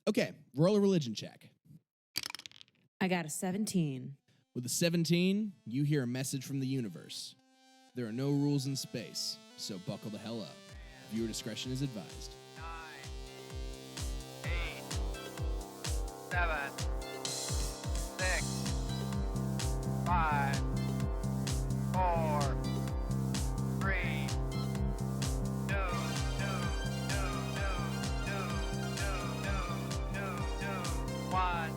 Okay, roll a religion check. I got a 17. With a 17, you hear a message from the universe. There are no rules in space, so buckle the hell up. Viewer discretion is advised. 9, 8, 7, 6, 5, 4, 3, 2, 1.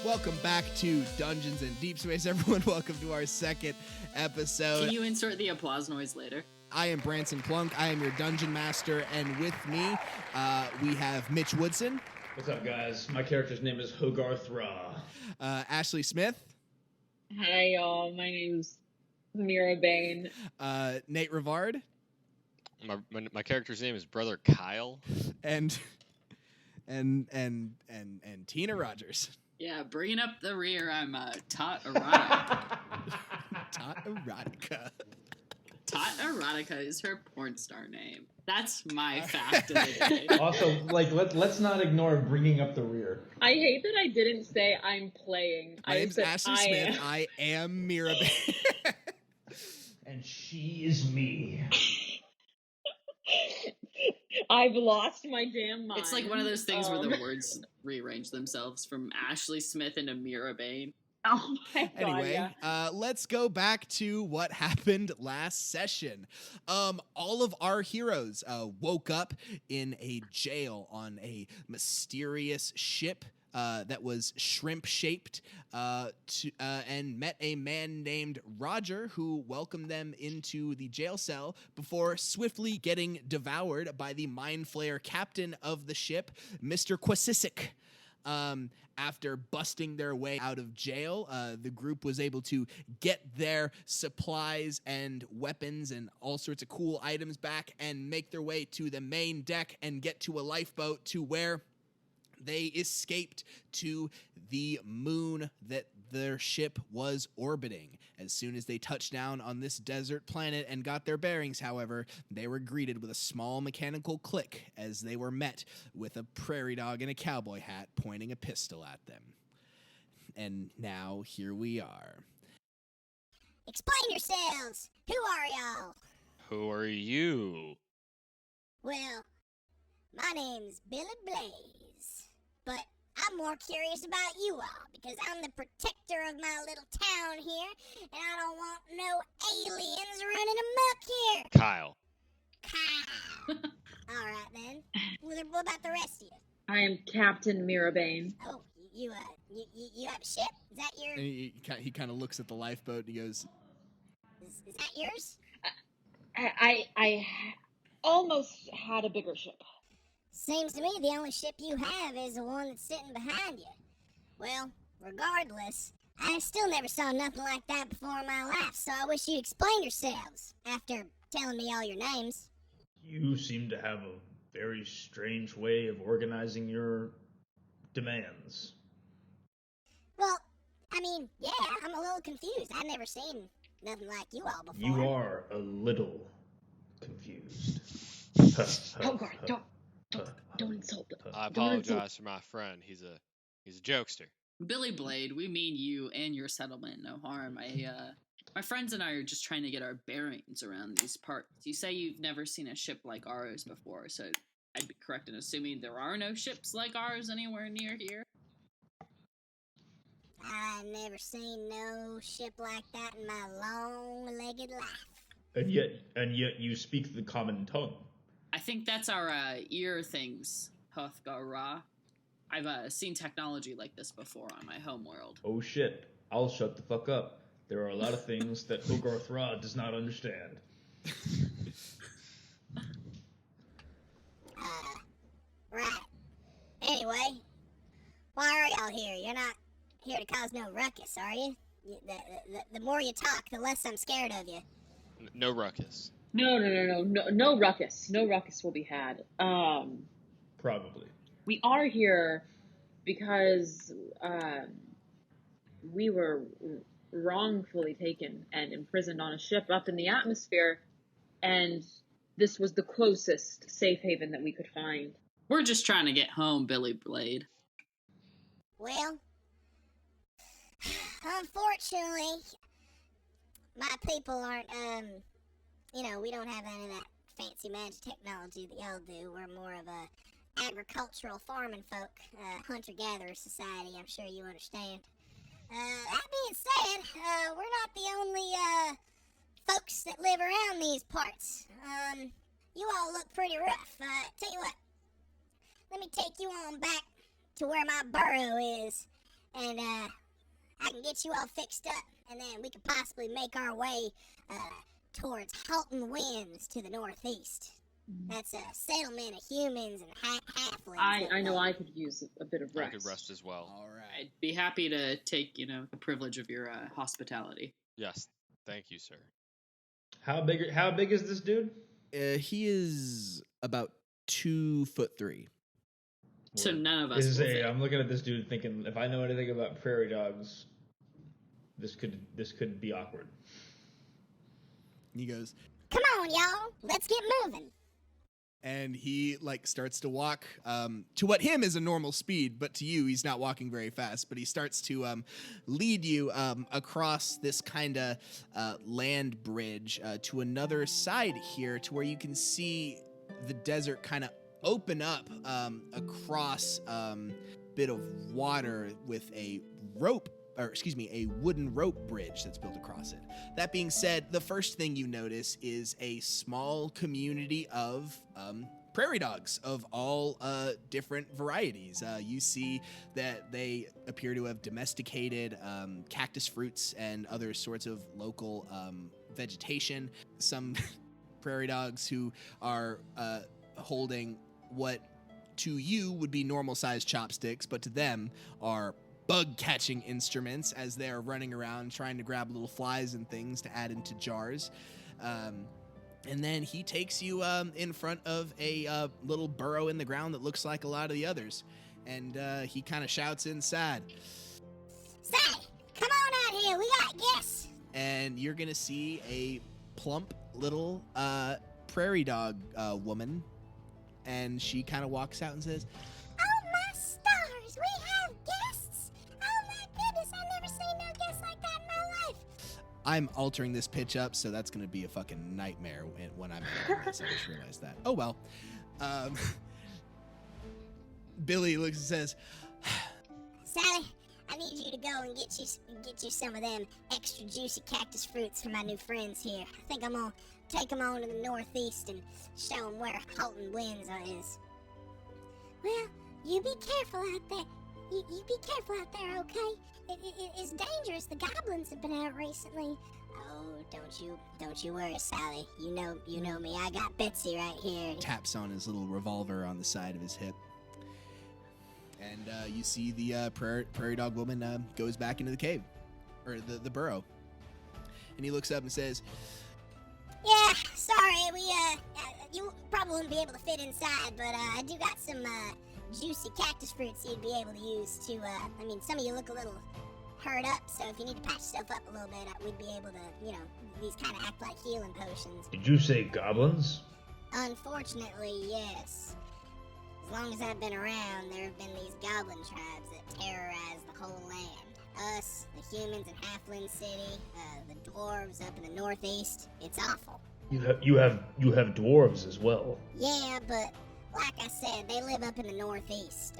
Welcome back to Dungeons and Deepspace, everyone. Welcome to our second episode. Can you insert the applause noise later? I am Branson Plunk. I am your dungeon master, and with me, we have Mitch Woodson. What's up, guys? My character's name is Hogarth-Rä. Ashleigh Smith. Hi, y'all. My name's Meera Bane. Nate Rivard. My character's name is Brother Kyle. And Tena Rogers. Yeah, bringing up the rear, I'm Tat-Orata. Tat-Orata. Tat-Orata is her porn star name. That's my fact of the day. Also, let's not ignore bringing up the rear. I hate that I didn't say I'm playing. My name's Ashleigh Smith. I am Meera Bane. And she is me. I've lost my damn mind. It's like one of those things where the words rearrange themselves from Ashleigh Smith into Meera Bane. Oh my god. Anyway, yeah. let's go back to what happened last session. All of our heroes woke up in a jail on a mysterious ship that was shrimp-shaped and met a man named Roger, who welcomed them into the jail cell before swiftly getting devoured by the mind flayer captain of the ship, Mr. Quasisic. After busting their way out of jail, the group was able to get their supplies and weapons and all sorts of cool items back and make their way to the main deck and get to a lifeboat to where they escaped to the moon that their ship was orbiting. As soon as they touched down on this desert planet and got their bearings, however, they were greeted with a small mechanical click as they were met with a prairie dog in a cowboy hat pointing a pistol at them. And now here we are. Explain yourselves! Who are y'all? Who are you? Well, my name's Billy Blaze, but I'm more curious about you all, because I'm the protector of my little town here, and I don't want no aliens running amok here! Kyle. Kyle! Alright then. What about the rest of you? I am Captain Meera Bane. Oh, you have a ship? Is that your... And he kind of looks at the lifeboat and he goes, Is that yours? I almost had a bigger ship. Seems to me the only ship you have is the one that's sitting behind you. Well, regardless, I still never saw nothing like that before in my life, so I wish you'd explain yourselves after telling me all your names. You seem to have a very strange way of organizing your demands. Well, I mean, yeah, I'm a little confused. I've never seen nothing like you all before. You are a little confused. Hogarth, don't insult them. I apologize for my friend. He's a jokester. Billy Blade, we mean you and your settlement no harm. My friends and I are just trying to get our bearings around these parts. You say you've never seen a ship like ours before, so I'd be correct in assuming there are no ships like ours anywhere near here? I've never seen no ship like that in my long-legged life. And yet you speak the common tongue. I think that's our ear things, Hogarth-Rä. I've seen technology like this before on my homeworld. Oh shit, I'll shut the fuck up. There are a lot of things that Hogarth-Rä does not understand. Right. Anyway, why are y'all here? You're not here to cause no ruckus, are you? The more you talk, the less I'm scared of you. No ruckus. No ruckus. No ruckus will be had. Probably. We are here because we were wrongfully taken and imprisoned on a ship up in the atmosphere, and this was the closest safe haven that we could find. We're just trying to get home, Billy Blade. Well, unfortunately, my people aren't, we don't have any of that fancy magic technology that y'all do. We're more of a agricultural farming folk, hunter-gatherer society, I'm sure you understand. That being said, we're not the only, folks that live around these parts. You all look pretty rough. Tell you what, let me take you on back to where my burrow is, and, I can get you all fixed up, and then we could possibly make our way, towards Halton Winds to the northeast. That's a settlement of humans and halflings. I know I could use a bit of rest. I could rest as well. All right. I'd be happy to take, the privilege of your hospitality. Yes, thank you, sir. How big is this dude? He is about 2'3". So none of us will fit. I'm looking at this dude thinking, if I know anything about prairie dogs, this could be awkward. He goes, Come on, y'all. Let's get moving. and he starts to walk to what him is a normal speed, but to you he's not walking very fast. But he starts to lead you across this kind of land bridge to another side here, to where you can see the desert kind of open up across bit of water with a wooden rope bridge that's built across it. That being said, the first thing you notice is a small community of prairie dogs of all different varieties. You see that they appear to have domesticated cactus fruits and other sorts of local vegetation. Some prairie dogs who are holding what to you would be normal-sized chopsticks, but to them are bug-catching instruments, as they're running around trying to grab little flies and things to add into jars. And then he takes you in front of a little burrow in the ground that looks like a lot of the others. And he kind of shouts inside, Say, come on out here. We got guests. and you're going to see a plump little prairie dog woman. And she kind of walks out and says, Oh, my stars. We have guests. Oh, my goodness. I've never seen no guests like that in my life. I'm altering this pitch up, so that's going to be a fucking nightmare when I'm editing this. I just realized that. Oh, well. Billy looks and says, Sally, I need you to go and get you some of them extra juicy cactus fruits for my new friends here. I think I'm going to take them on to the northeast and show them where Halton Winds is. Well, you be careful out there. You be careful out there, okay? It's dangerous. The goblins have been out recently. Oh, don't you worry, Sally. You know me. I got Betsy right here. taps on his little revolver on the side of his hip. And you see the prairie dog woman goes back into the cave, or the burrow. And he looks up and says, Yeah, sorry, you probably wouldn't be able to fit inside, but I do got some juicy cactus fruits you'd be able to use to, some of you look a little hurt up, so if you need to patch yourself up a little bit, we'd be able to, these kind of act like healing potions. Did you say goblins? Unfortunately, yes. As long as I've been around, there have been these goblin tribes that terrorize the whole land. Us, the humans in Halfling City, the dwarves up in the northeast. It's awful. You have dwarves as well. Yeah, but like I said, they live up in the northeast.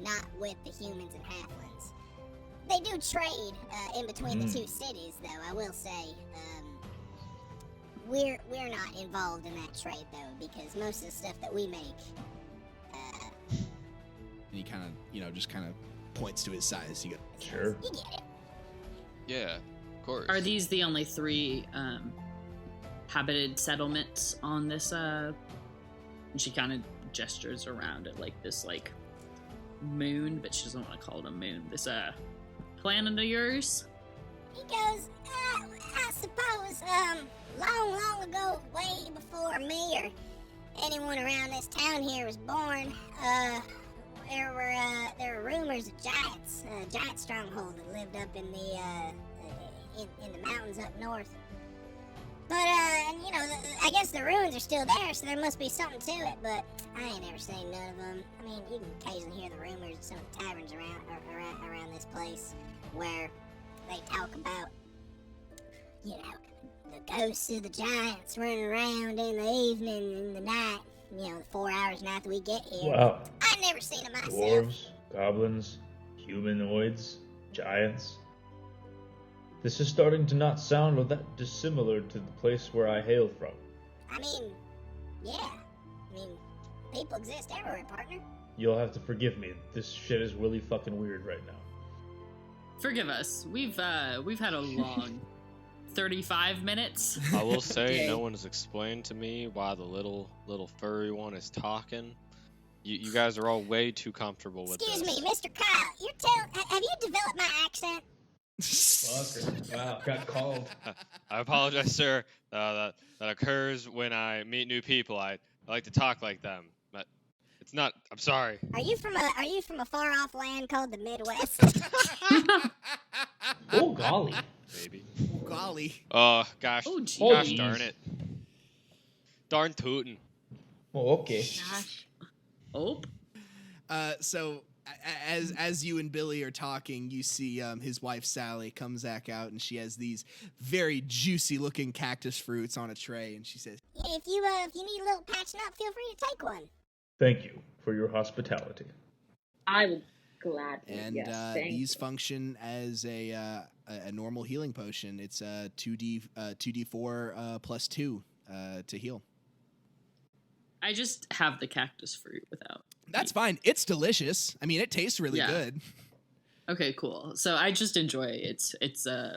Not with the humans and halflings. They do trade in between the two cities, though. I will say, we're not involved in that trade, though, because most of the stuff that we make. and he kind of, just kind of points to his size. You go, Sure. You get it. Yeah, of course. Are these the only 3 habited settlements on this? And she kind of gestures around at this moon, but she doesn't want to call it a moon. This planet of yours? He goes, I suppose, long ago, way before me or anyone around this town here was born, there were rumors of giants, giant stronghold that lived up in the mountains up north. But I guess the ruins are still there, so there must be something to it. But I ain't ever seen none of them. I mean, you can occasionally hear the rumors of some of the taverns around this place where they talk about, the ghosts of the giants running around in the evening and the night. The 4 hours after we get here. Wow. I never seen them myself. Dwarves, goblins, humanoids, giants. This is starting to not sound all that dissimilar to the place where I hail from. I mean, yeah. People exist everywhere, partner. You'll have to forgive me. This shit is really fucking weird right now. Forgive us. We've had a long 35 minutes. I will say, Okay. no one has explained to me why the little furry one is talking. You guys are all way too comfortable with Excuse this. me, Mr. Kyle. Have you developed my accent? Fucker. Wow, got called. I apologize, sir. That occurs when I meet new people. I like to talk like them, but it's not. I'm sorry. Are you from a far off land called the Midwest? Oh, golly. Maybe. Golly. Oh gosh. Oh, geez. Gosh darn it. Darn tootin'. Oh, okay. Gosh. Oh. So as you and Billy are talking, you see his wife Sally comes back out, and she has these very juicy looking cactus fruits on a tray, and she says, If you need a little patching up, feel free to take one. Thank you for your hospitality. I would gladly. and yes, thank these you. function as a normal healing potion. It's 2d4 plus 2 to heal. I just have the cactus fruit without. That's fine. It's delicious. I mean, it tastes really Yeah. good. Okay, cool. So I just enjoy its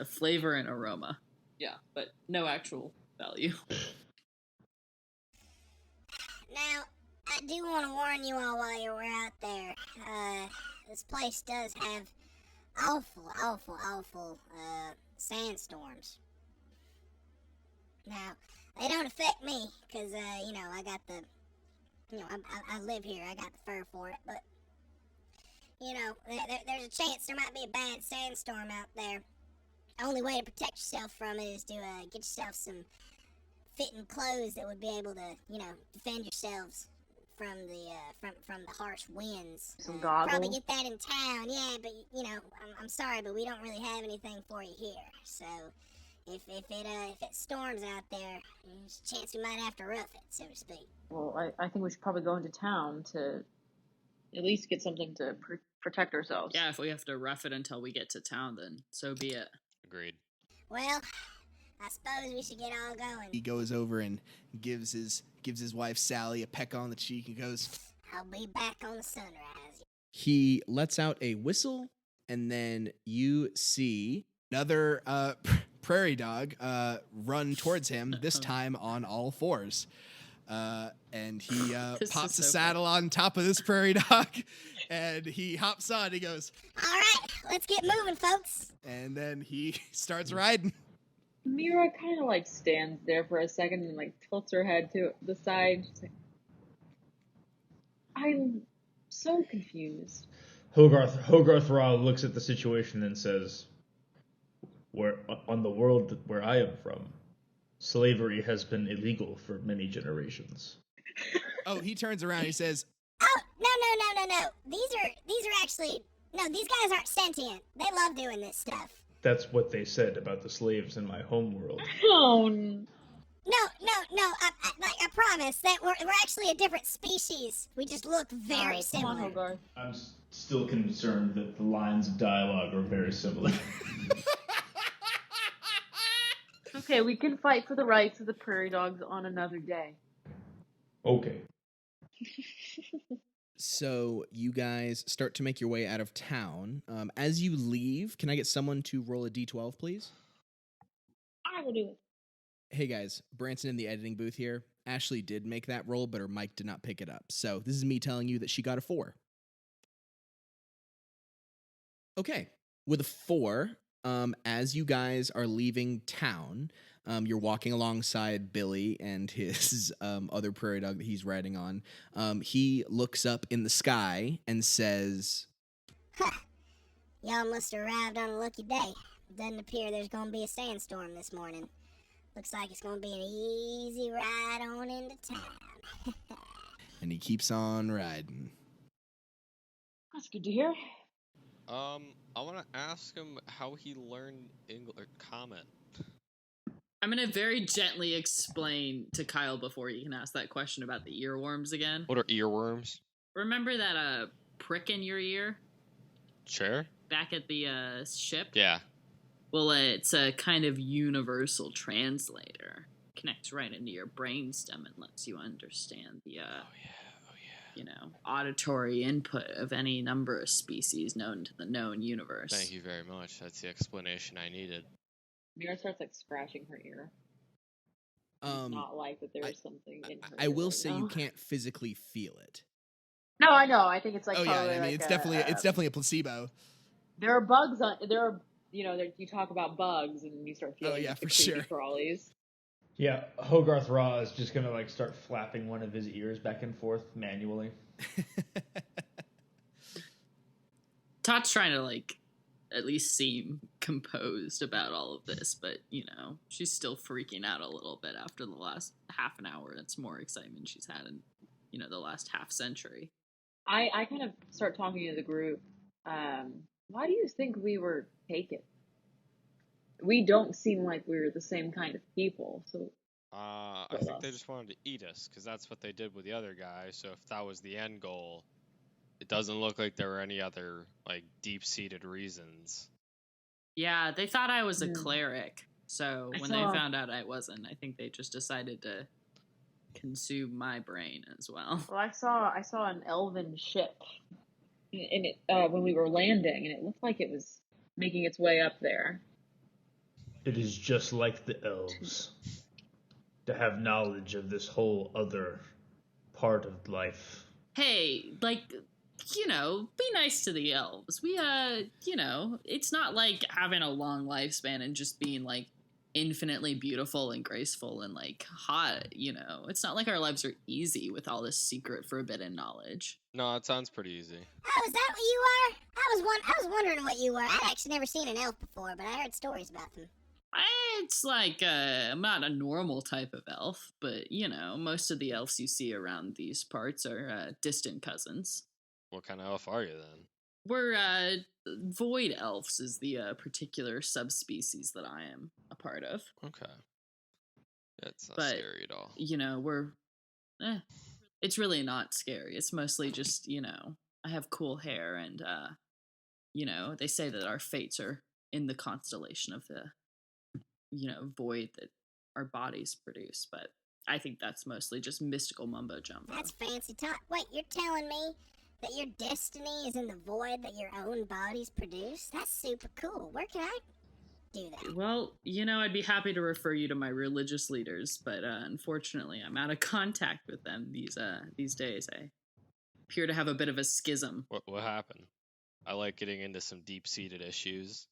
flavor and aroma. Yeah, but no actual value. Now, I do want to warn you all while you're out there. This place does have awful sandstorms. Now, they don't affect me, because, I got the, I live here, I got the fur for it, but, there's a chance there might be a bad sandstorm out there. Only way to protect yourself from it is to, get yourself some fitting clothes that would be able to, defend yourselves from the harsh winds. Some Probably goggles. get that in town, yeah, but, I'm sorry, but we don't really have anything for you here, so... If it storms out there, there's a chance we might have to rough it, so to speak. Well, I think we should probably go into town to at least get something to protect ourselves. Yeah, if we have to rough it until we get to town, then so be it. Agreed. Well, I suppose we should get all going. He goes over and gives his wife Sally a peck on the cheek and goes, I'll be back on the sunrise. he lets out a whistle, and then you see another prairie dog run towards him, this time on all fours. And he This pops is a so saddle on top of this prairie dog, and he hops on. He goes, All right, let's get moving, folks. and then he starts riding. Meera kind of stands there for a second and tilts her head to the side. She's like, I'm so confused. Hogarth-Rä looks at the situation and says, on the world where I am from, slavery has been illegal for many generations. Oh, he turns around. He says, Oh, no. These are actually... No, these guys aren't sentient. They love doing this stuff. That's what they said about the slaves in my home world. Oh, No, I promise that we're actually a different species. We just look very come on, similar. Hogarth. I'm still concerned that the lines of dialogue are very similar. Okay, we can fight for the rights of the prairie dogs on another day. Okay. so you guys start to make your way out of town. As you leave, can I get someone to roll a d12, please? I will do it. Hey guys, Branson in the editing booth here. Ashleigh did make that roll, but her mic did not pick it up. So this is me telling you that she got a 4. Okay, with a 4, as you guys are leaving town, You're walking alongside Billy and his other prairie dog that he's riding on. He looks up in the sky and says, Y'all must have arrived on a lucky day. Doesn't appear there's gonna be a sandstorm this morning. Looks like it's gonna be an easy ride on into town. and he keeps on riding. That's good to hear. I want to ask him how he learned English Common. I'm gonna very gently explain to Kyle before you can ask that question about the earworms again. What are earworms? Remember that prick in your ear Sure. back at the ship? Yeah. Well, it's a kind of universal translator. Connects right into your brainstem and lets you understand the auditory input of any number of species known to the known universe. Thank you very much. That's the explanation I needed. Meera starts like scratching her ear. It's not like that there's something in her I ear will right say now. you can't physically feel it. No, I know. I think it's like. Oh yeah, probably I mean like it's a, definitely a placebo. There are bugs on. There are you talk about bugs and you start feeling. Oh, yeah, like, the for creepy sure. crawlies. Yeah, Hogarth-Rä is just gonna like start flapping one of his ears back and forth manually. Todd's trying to like at least seem composed about all of this, but she's still freaking out a little bit after the last half an hour. It's more excitement she's had in the last half century. I kind of start talking to the group. Why do you think we were taken? We don't seem like we're the same kind of people. So I think they just wanted to eat us, because that's what they did with the other guy. So if that was the end goal, it doesn't look like there were any other like deep-seated reasons. Yeah, they thought I was a cleric. So when they saw- found out I wasn't, I think they just decided to consume my brain as well. Well, I saw an elven ship, and it when we were landing, and it looked like it was making its way up there. It is just like the elves to have knowledge of this whole other part of life. Hey, be nice to the elves. We, it's not like having a long lifespan and just being, like, infinitely beautiful and graceful and, like, hot, It's not like our lives are easy with all this secret forbidden knowledge. No, it sounds pretty easy. Oh, is that what you are? I was wondering what you were. I'd actually never seen an elf before, but I heard stories about them. It's like, I'm not a normal type of elf, but, most of the elves you see around these parts are distant cousins. What kind of elf are you then? We're, void elves is the particular subspecies that I am a part of. Okay. Yeah, it's not But, scary at all. It's really not scary. It's mostly just, I have cool hair and, they say that our fates are in the constellation of the void that our bodies produce, but I think that's mostly just mystical mumbo jumbo. That's fancy talk. Wait, you're telling me that your destiny is in the void that your own bodies produce? That's super cool. Where can I do that? Well, I'd be happy to refer you to my religious leaders, but unfortunately, I'm out of contact with them these days. I appear to have a bit of a schism. What happened? I like getting into some deep-seated issues.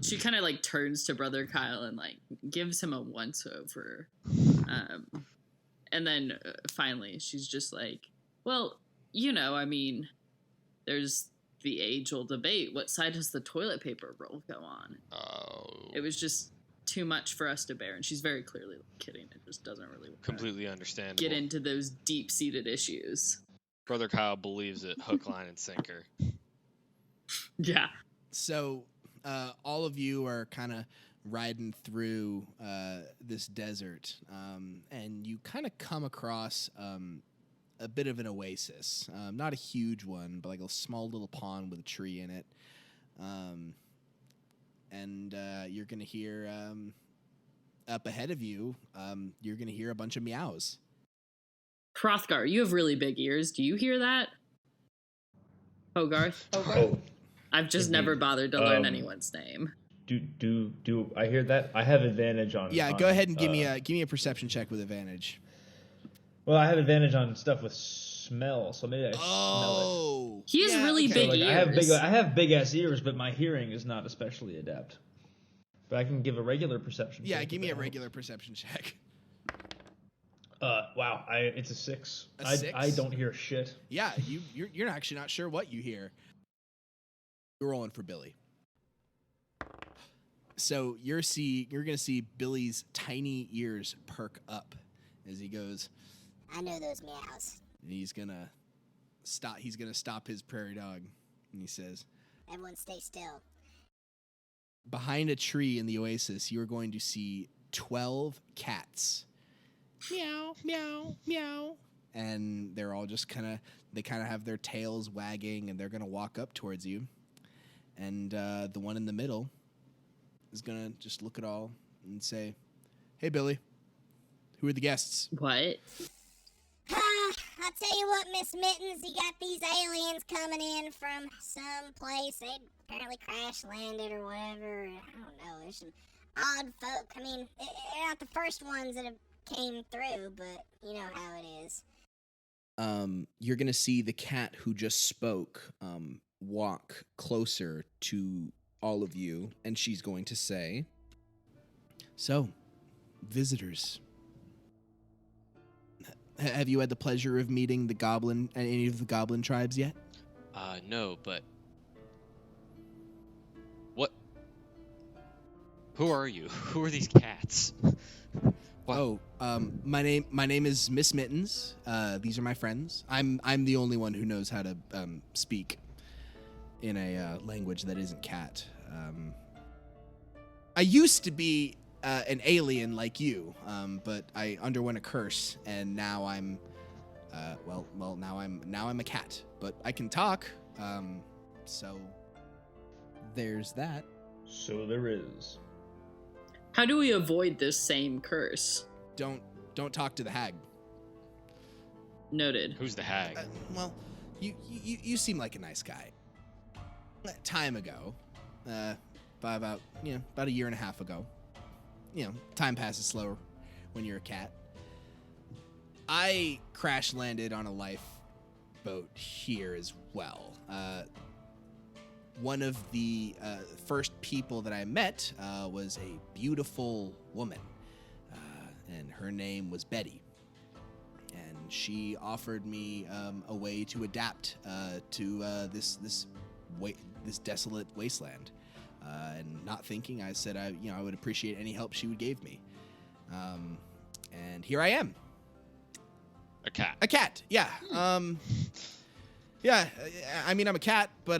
She kind of like turns to Brother Kyle and like gives him a once-over, and then finally she's just like, "Well, I mean, there's the age-old debate: what side does the toilet paper roll go on?" Oh. It was just too much for us to bear, and she's very clearly kidding. It just doesn't really Completely understandable. get into those deep-seated issues. Brother Kyle believes it, hook, line, and sinker. Yeah. So all of you are kind of riding through this desert, and you kind of come across a bit of an oasis. Not a huge one, but like a small little pond with a tree in it. And you're going to hear up ahead of you, you're going to hear a bunch of meows. Hrothgar, you have really big ears. Do you hear that? Hogarth? Oh, I've just Indeed. never bothered to learn anyone's name. do I hear that? I have advantage on. Yeah, on, go ahead and give me a perception check with advantage. Well, I have advantage on stuff with smell, so maybe I smell He has really okay. it. big So, like, ears. I have big ass ears, but my hearing is not especially adept. But I can give a regular perception check. Yeah, give if me that a helps. regular perception check. Wow, it's a 6. A 6? I don't hear shit. Yeah, you're actually not sure what you hear. You're rolling for Billy. So you're gonna see Billy's tiny ears perk up as he goes. I know those meows. And he's gonna stop his prairie dog, and he says, Everyone stay still. behind a tree in the oasis, you are going to see 12 cats. Meow, meow, meow. And they're all just kind of have their tails wagging, and they're going to walk up towards you. And the one in the middle is going to just look at all and say, hey, Billy, who are the guests? What? I'll tell you what, Miss Mittens, you got these aliens coming in from some place. They apparently crash landed or whatever. I don't know. There's some odd folk. I mean, they're not the first ones that have came through, but you know how it is. You're going to see the cat who just spoke walk closer to all of you, and she's going to say, so, visitors. Have you had the pleasure of meeting any of the goblin tribes yet? No, but what? Who are you? Who are these cats? What? Oh, my name is Miss Mittens. These are my friends. I'm the only one who knows how to speak in a language that isn't cat. I used to be an alien like you, but I underwent a curse, and now I'm, now I'm a cat. But I can talk, so there's that. So there is. How do we avoid this same curse? Don't talk to the hag. Noted. Who's the hag? Well, you seem like a nice guy. Time ago, about a year and a half ago. Time passes slower when you're a cat. I crash landed on a lifeboat here as well. One of the first people that I met was a beautiful woman, and her name was Betty. And she offered me a way to adapt to this desolate wasteland. And not thinking, I said I would appreciate any help she would give me. And here I am. A cat. A cat, yeah. Yeah. I mean, I'm a cat, but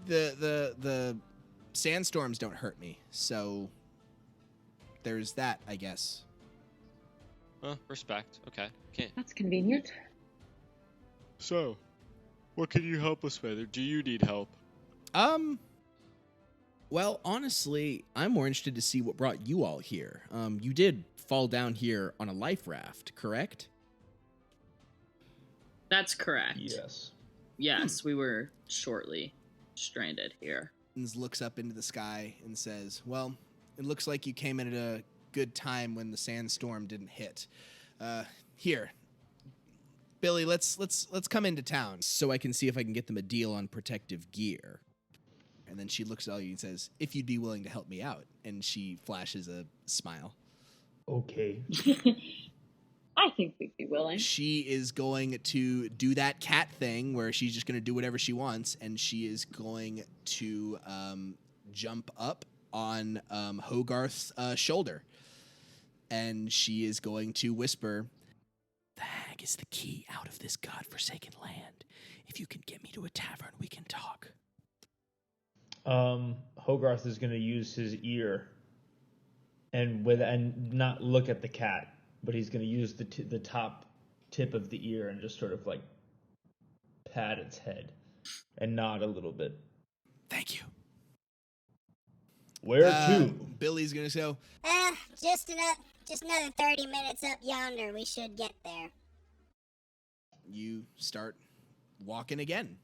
the sandstorms don't hurt me, so there's that, I guess. Respect. Okay. Can't. That's convenient. So, what can you help us with, or do you need help? Well, honestly, I'm more interested to see what brought you all here. You did fall down here on a life raft, correct? That's correct. Yes. Yes, we were shortly stranded here. Looks up into the sky and says, well, it looks like you came in at a good time when the sandstorm didn't hit. Here, Billy, let's come into town so I can see if I can get them a deal on protective gear. And then she looks at all you and says, if you'd be willing to help me out. And she flashes a smile. Okay. I think we'd be willing. She is going to do that cat thing where she's just going to do whatever she wants. And she is going to jump up on Hogarth's shoulder. And she is going to whisper, the hag is the key out of this godforsaken land. If you can get me to a tavern, we can talk. Hogarth is going to use his ear and not look at the cat, but he's going to use the top tip of the ear and just sort of like pat its head and nod a little bit. Thank you. Where to? Billy's going to go, Just another 30 minutes up yonder. We should get there. you start walking again.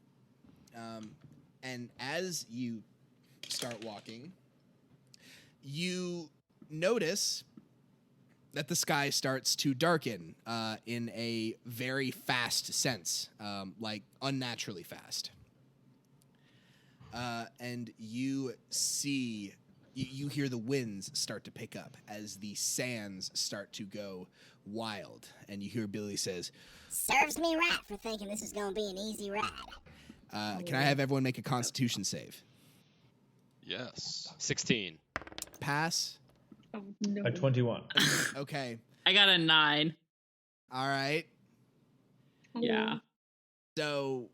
And as you start walking, you notice that the sky starts to darken in a very fast sense, like unnaturally fast. And you you hear the winds start to pick up as the sands start to go wild, and you hear Billy says, Serves me right for thinking this is going to be an easy ride. can I have everyone make a Constitution save? Yes. 16. Pass. Oh, no. A 21. Okay. I got a 9. All right. Yeah. So,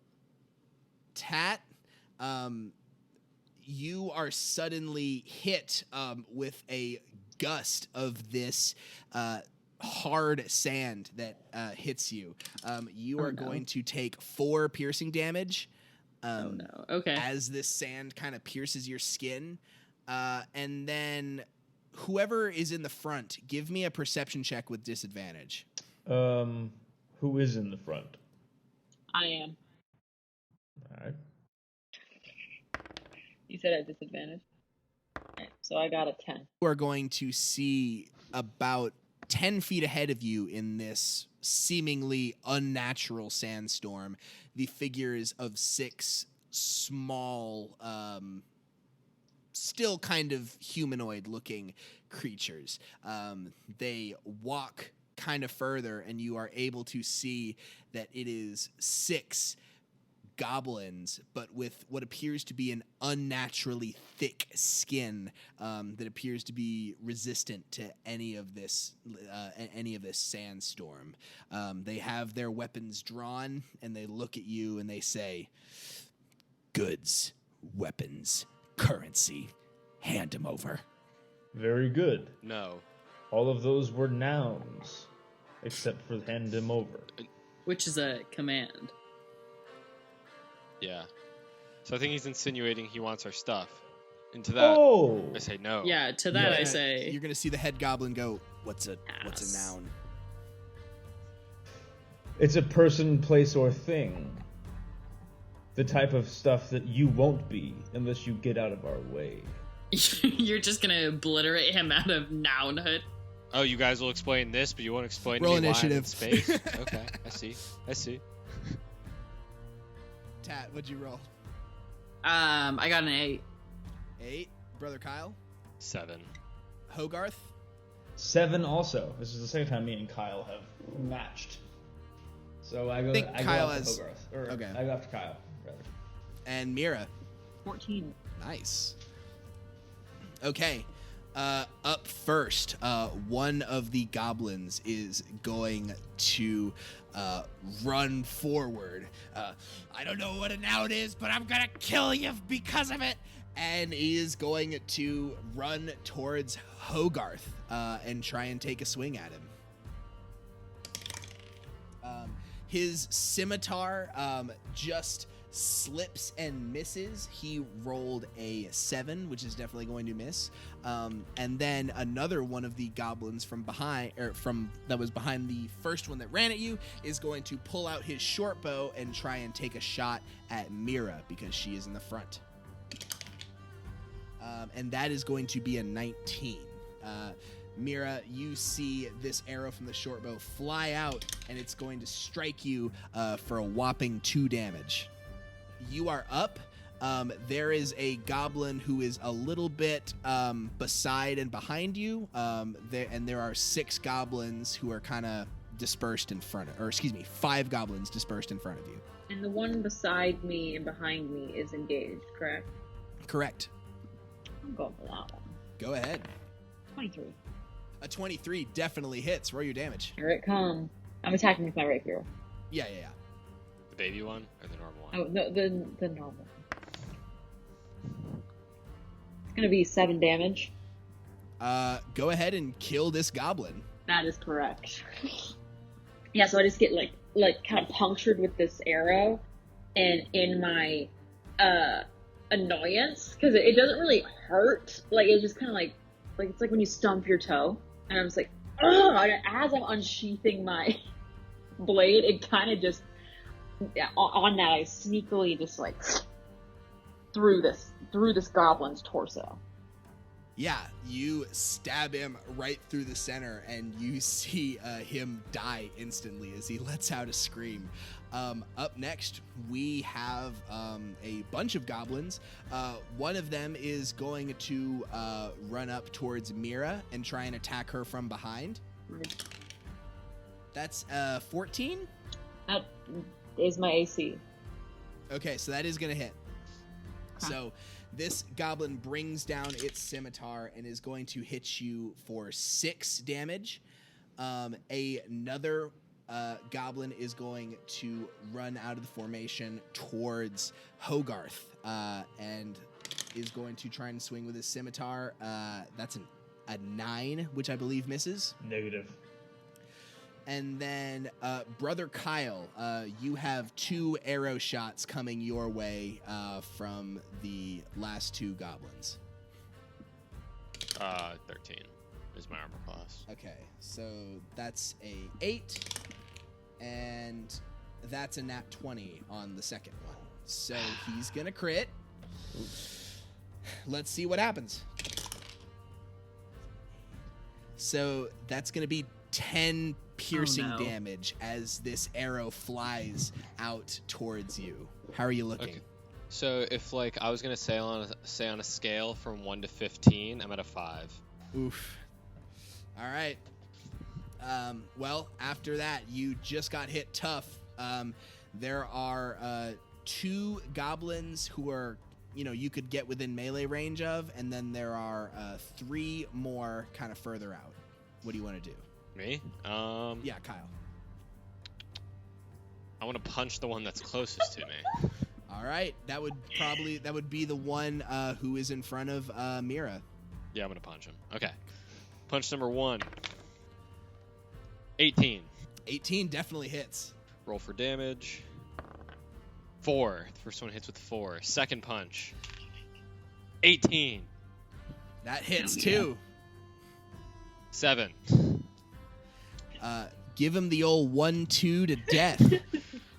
Tat, you are suddenly hit with a gust of this hard sand that hits you. You are going to take 4 piercing damage. Oh no. Okay. As this sand kind of pierces your skin. And then whoever is in the front, give me a perception check with disadvantage. Who is in the front? I am. All right. You said at disadvantage. Okay, so I got a 10. You are going to see about 10 feet ahead of you in this seemingly unnatural sandstorm the figures of 6 small, still kind of humanoid-looking creatures. They walk kind of further, and you are able to see that it is 6 goblins, but with what appears to be an unnaturally thick skin that appears to be resistant to any of this sandstorm. They have their weapons drawn, and they look at you and they say, "Goods, weapons, currency. Hand them over." Very good. No. All of those were nouns, except for hand him over. Which is a command. Yeah. So I think he's insinuating he wants our stuff. And to that, I say no. Yeah, to that Yeah. I say... You're gonna see the head goblin go, What's a Pass. noun?" It's a person, place, or thing. The type of stuff that you won't be unless you get out of our way. You're just gonna obliterate him out of nounhood. Oh, you guys will explain this, but you won't explain Roll to me initiative. why I'm in space? Okay, I see. Tat, what'd you roll? I got an 8. 8. Brother Kyle? 7. Hogarth? 7 also. This is the second time me and Kyle have matched. So I go. think I Kyle go after has- Hogarth. Or okay. I go after Kyle, rather. And Meera? 14. Nice. Okay. Up first, one of the goblins is going to run forward. I don't know what a noun is, but I'm gonna kill you because of it. And he is going to run towards Hogarth and try and take a swing at him. His scimitar just slips and misses. He rolled a 7, which is definitely going to miss. And then another one of the goblins from that was behind the first one that ran at you is going to pull out his short bow and try and take a shot at Meera because she is in the front. And that is going to be a 19. Meera, you see this arrow from the short bow fly out, and it's going to strike you for a whopping 2 damage. You are up. There is a goblin who is a little bit beside and behind you, there are 6 goblins who are kind of dispersed in front of, or excuse me, 5 goblins dispersed in front of you. And the one beside me and behind me is engaged, correct? Correct. I'm going for that one. Go ahead. 23. A 23 definitely hits. Roll your damage. Here it comes. I'm attacking with my rapier. Yeah. The baby one or the normal one? Oh, no, the normal. It's gonna be 7 damage. Go ahead and kill this goblin. That is correct. Yeah, so I just get like kind of punctured with this arrow, and in my annoyance, because it doesn't really hurt. Like it's just kind of like it's like when you stump your toe, and I'm just like, ugh! As I'm unsheathing my blade, it kind of just on that I sneakily just like through this goblin's torso. Yeah, you stab him right through the center, and you see him die instantly as he lets out a scream. Up next, we have a bunch of goblins. One of them is going to run up towards Meera and try and attack her from behind. That's 14? That is my AC. Okay, so that is going to hit. So this goblin brings down its scimitar and is going to hit you for 6 damage. Another goblin is going to run out of the formation towards Hogarth and is going to try and swing with his scimitar. That's a 9, which I believe misses. Negative. And then, Brother Kyle, you have 2 arrow shots coming your way from the last 2 goblins. 13 is my armor class. Okay, so that's a 8, and that's a nat 20 on the second one. So he's gonna crit. Let's see what happens. So that's gonna be 10 piercing damage as this arrow flies out towards you. How are you looking? Okay. So if like I was gonna say on a scale from 1 to 15, I'm at a 5. Oof. All right. Well, after that, you just got hit tough. There are 2 goblins who are, you could get within melee range of, and then there are 3 more kind of further out. What do you want to do? Me? Yeah, Kyle. I want to punch the one that's closest to me. All right, that would be the one who is in front of Meera. Yeah, I'm gonna punch him. Okay. Punch number 1. 18. 18 definitely hits. Roll for damage. 4. The first one hits with 4. Second punch. 18. That hits too. 7. Give him the old 1-2 to death.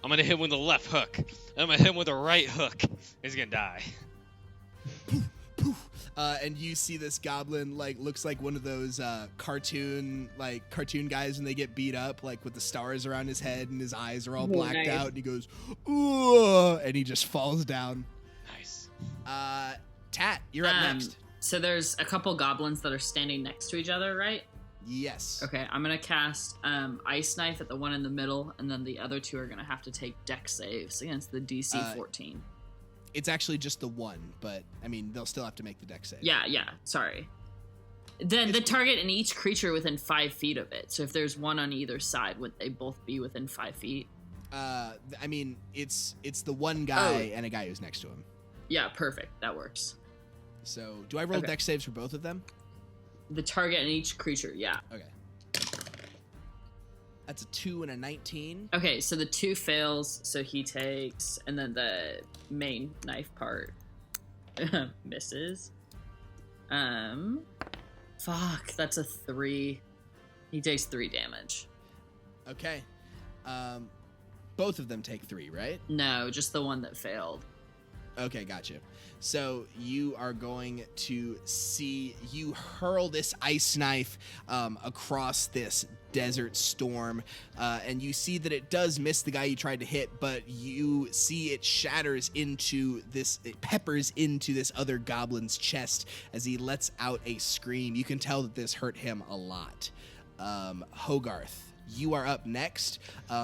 I'm gonna hit him with a left hook. I'm gonna hit him with a right hook. He's gonna die. And you see this goblin looks like one of those cartoon guys when they get beat up, like with the stars around his head and his eyes are all blacked out, and he goes, ooh, and he just falls down. Nice. Tat, you're up next. So there's a couple goblins that are standing next to each other, right? Yes. Okay, I'm gonna cast Ice Knife at the one in the middle, and then the other 2 are gonna have to take Dex saves against the DC 14. It's actually just the one, but I mean they'll still have to make the Dex save. Yeah. Sorry. Then the target and each creature within 5 feet of it. So if there's one on either side, would they both be within 5 feet? I mean it's the one guy and a guy who's next to him. Yeah, perfect. That works. So do I roll Dex saves for both of them? The target and each creature, yeah. Okay. That's a 2 and a 19. Okay, so the 2 fails, so he takes, and then the main knife part misses. Fuck, that's a 3. He takes 3 damage. Okay. Both of them take 3, right? No, just the one that failed. Okay, gotcha. So you are going to see you hurl this ice knife across this desert storm, and you see that it does miss the guy you tried to hit, but you see it shatters into this, it peppers into this other goblin's chest as he lets out a scream. You can tell that this hurt him a lot. Hogarth, you are up next.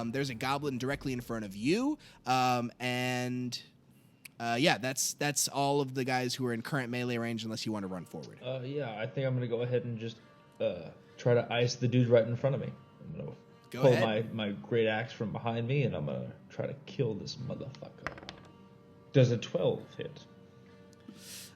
There's a goblin directly in front of you, and... yeah, that's all of the guys who are in current melee range unless you want to run forward. Yeah, I think I'm going to go ahead and just try to ice the dude right in front of me. I'm going to pull my great axe from behind me, and I'm going to try to kill this motherfucker. Does a 12 hit?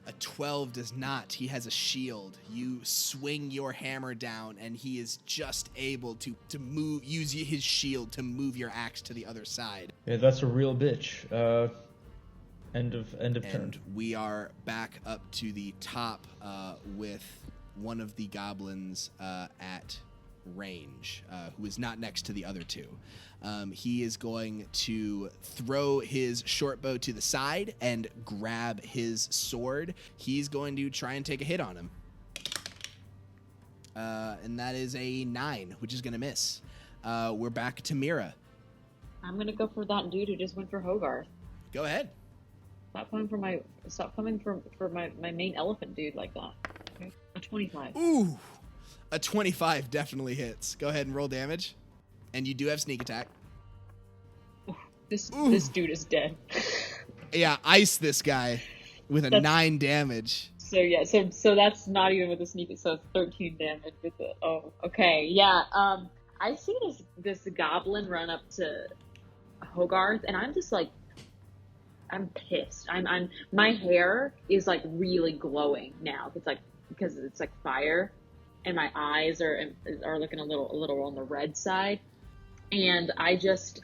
A 12 does not. He has a shield. You swing your hammer down, and he is just able to move, use his shield to move your axe to the other side. Yeah, that's a real bitch. End of turn. And we are back up to the top with one of the goblins at range, who is not next to the other 2. He is going to throw his short bow to the side and grab his sword. He's going to try and take a hit on him. And that is a 9, which is going to miss. We're back to Meera. I'm going to go for that dude who just went for Hogarth. Go ahead. Stop coming for my main elephant dude like that. Okay. A 25. Ooh, a 25 definitely hits. Go ahead and roll damage. And you do have sneak attack. This dude is dead. Yeah, ice this guy with a 9 damage. So yeah, so that's not even with the sneak. So it's 13 damage with the. Oh, okay, yeah. I see this goblin run up to Hogarth, and I'm just like, I'm pissed. I'm my hair is like really glowing now. It's like because it's like fire, and my eyes are looking a little on the red side, and I just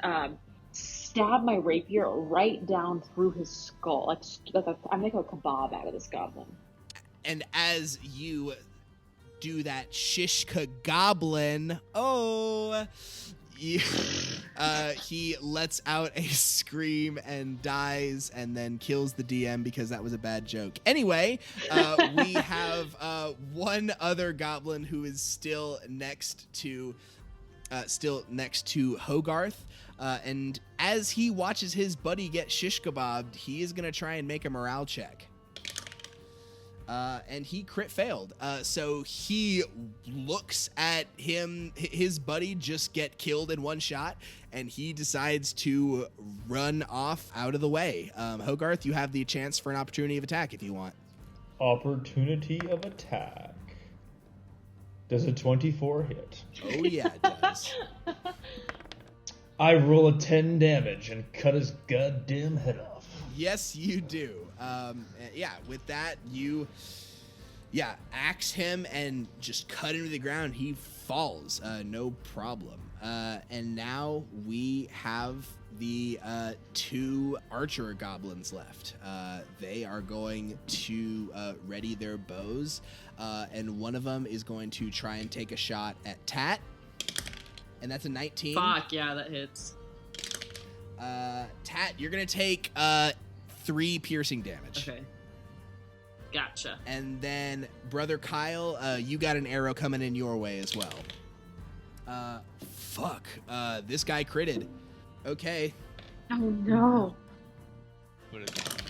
stab my rapier right down through his skull. I make a kebab out of this goblin. And as you do that shishka goblin, he lets out a scream and dies and then kills the DM because that was a bad joke. Anyway, we have one other goblin who is still next to Hogarth. And as he watches his buddy get shish kebabbed, he is going to try and make a morale check. And he crit failed. So he looks at his buddy just get killed in one shot, and he decides to run off out of the way. Hogarth, you have the chance for an opportunity of attack if you want. Opportunity of attack. Does a 24 hit? Oh yeah, it does. I roll a 10 damage and cut his goddamn head off. Yes, you do. With that, you axe him and just cut him to the ground. He falls, no problem. And now we have the 2 archer goblins left. They are going to ready their bows, and one of them is going to try and take a shot at Tat, and that's a 19. Fuck, yeah, that hits. Tat, you're going to take 3 piercing damage. Okay. Gotcha. And then, Brother Kyle, you got an arrow coming in your way as well. Fuck. This guy critted. Okay. Oh no. What is that?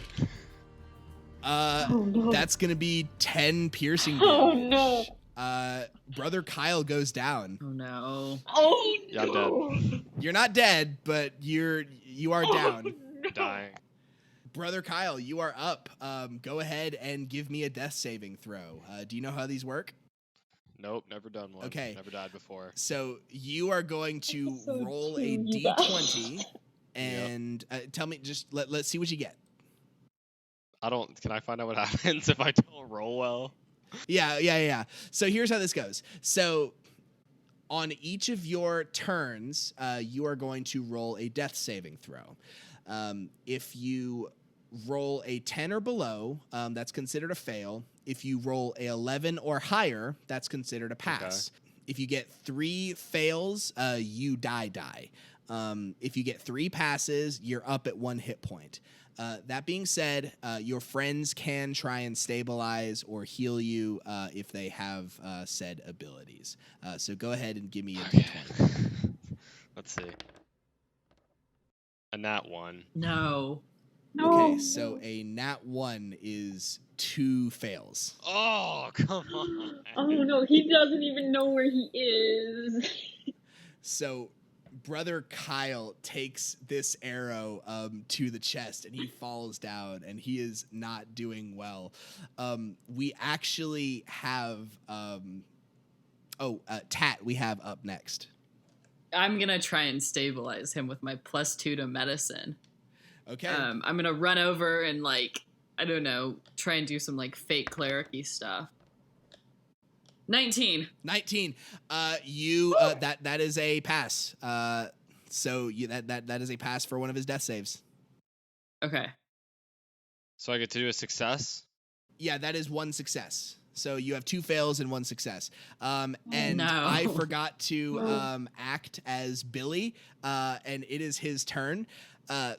Oh no. That's gonna be 10 piercing damage. Oh no. Brother Kyle goes down. Oh no. Oh Yeah, I'm no. dead. You're not dead, but you are down. Dying. Brother Kyle, you are up. Go ahead and give me a death saving throw. Do you know how these work? Nope, never done one. Okay. Never died before. So you are going to So roll a cute. d20 and tell me, just let's see what you get. Can I find out what happens if I don't roll well? Yeah. So here's how this goes. So on each of your turns, you are going to roll a death saving throw. If you roll a 10 or below, that's considered a fail. If you roll a 11 or higher, that's considered a pass. Okay. If you get 3 fails, you die. If you get 3 passes, you're up at 1 hit point. That being said, your friends can try and stabilize or heal you if they have said abilities. So go ahead and give me a d20. Let's see. A nat 1. No. Okay, so a nat 1 is 2 fails. Oh, come on. Oh no, he doesn't even know where he is. So Brother Kyle takes this arrow to the chest, and he falls down, and he is not doing well. We actually have Tat we have up next. I'm gonna try and stabilize him with my +2 to medicine. Okay. I'm gonna run over and I don't know, try and do some fake cleric-y stuff. 19. That is a pass. So that is a pass for one of his death saves. Okay. So I get to do a success? Yeah, that is 1 success. So you have 2 fails and 1 success. And No. I forgot to act as Billy, and it is his turn.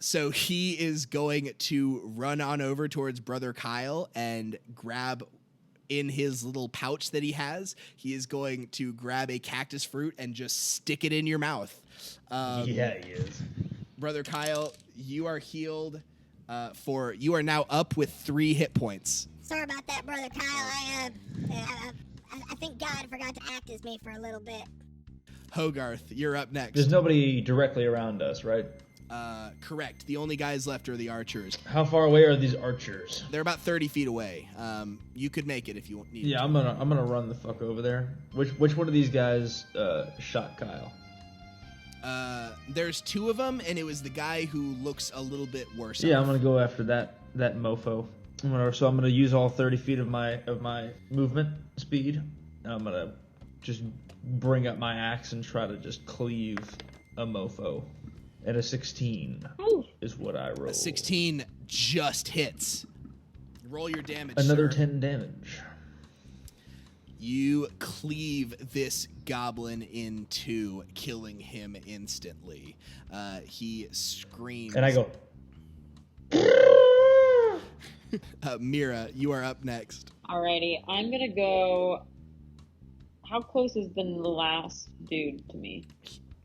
So he is going to run on over towards Brother Kyle and grab in his little pouch that he has, he is going to grab a cactus fruit and just stick it in your mouth. Yeah, he is. Brother Kyle, you are healed you are now up with 3 hit points. Sorry about that, Brother Kyle. I think God forgot to act as me for a little bit. Hogarth, you're up next. There's nobody directly around us, right? Correct. The only guys left are the archers. How far away are these archers? They're about 30 feet away. You could make it if you need. Yeah, I'm gonna run the fuck over there. Which one of these guys shot Kyle? There's 2 of them, and it was the guy who looks a little bit worse. Yeah, off. I'm gonna go after that mofo. I'm gonna use all 30 feet of my movement speed. And I'm gonna just bring up my axe and try to just cleave a mofo. And a 16 is what I roll. A 16 just hits. Roll your damage. Another sir. 10 damage. You cleave this goblin in 2, killing him instantly. He screams. And I go. Meera, you are up next. Alrighty, I'm gonna go. How close is the last dude to me?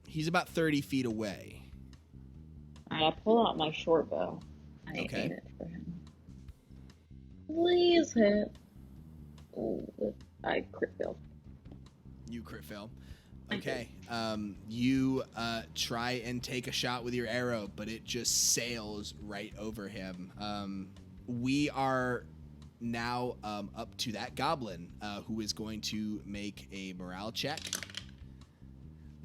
He's about 30 feet away. I pull out my short bow. I Okay. aim it for him. Please hit. Oh, I crit failed. You crit fail. Okay. You try and take a shot with your arrow, but it just sails right over him. We are now up to that goblin who is going to make a morale check.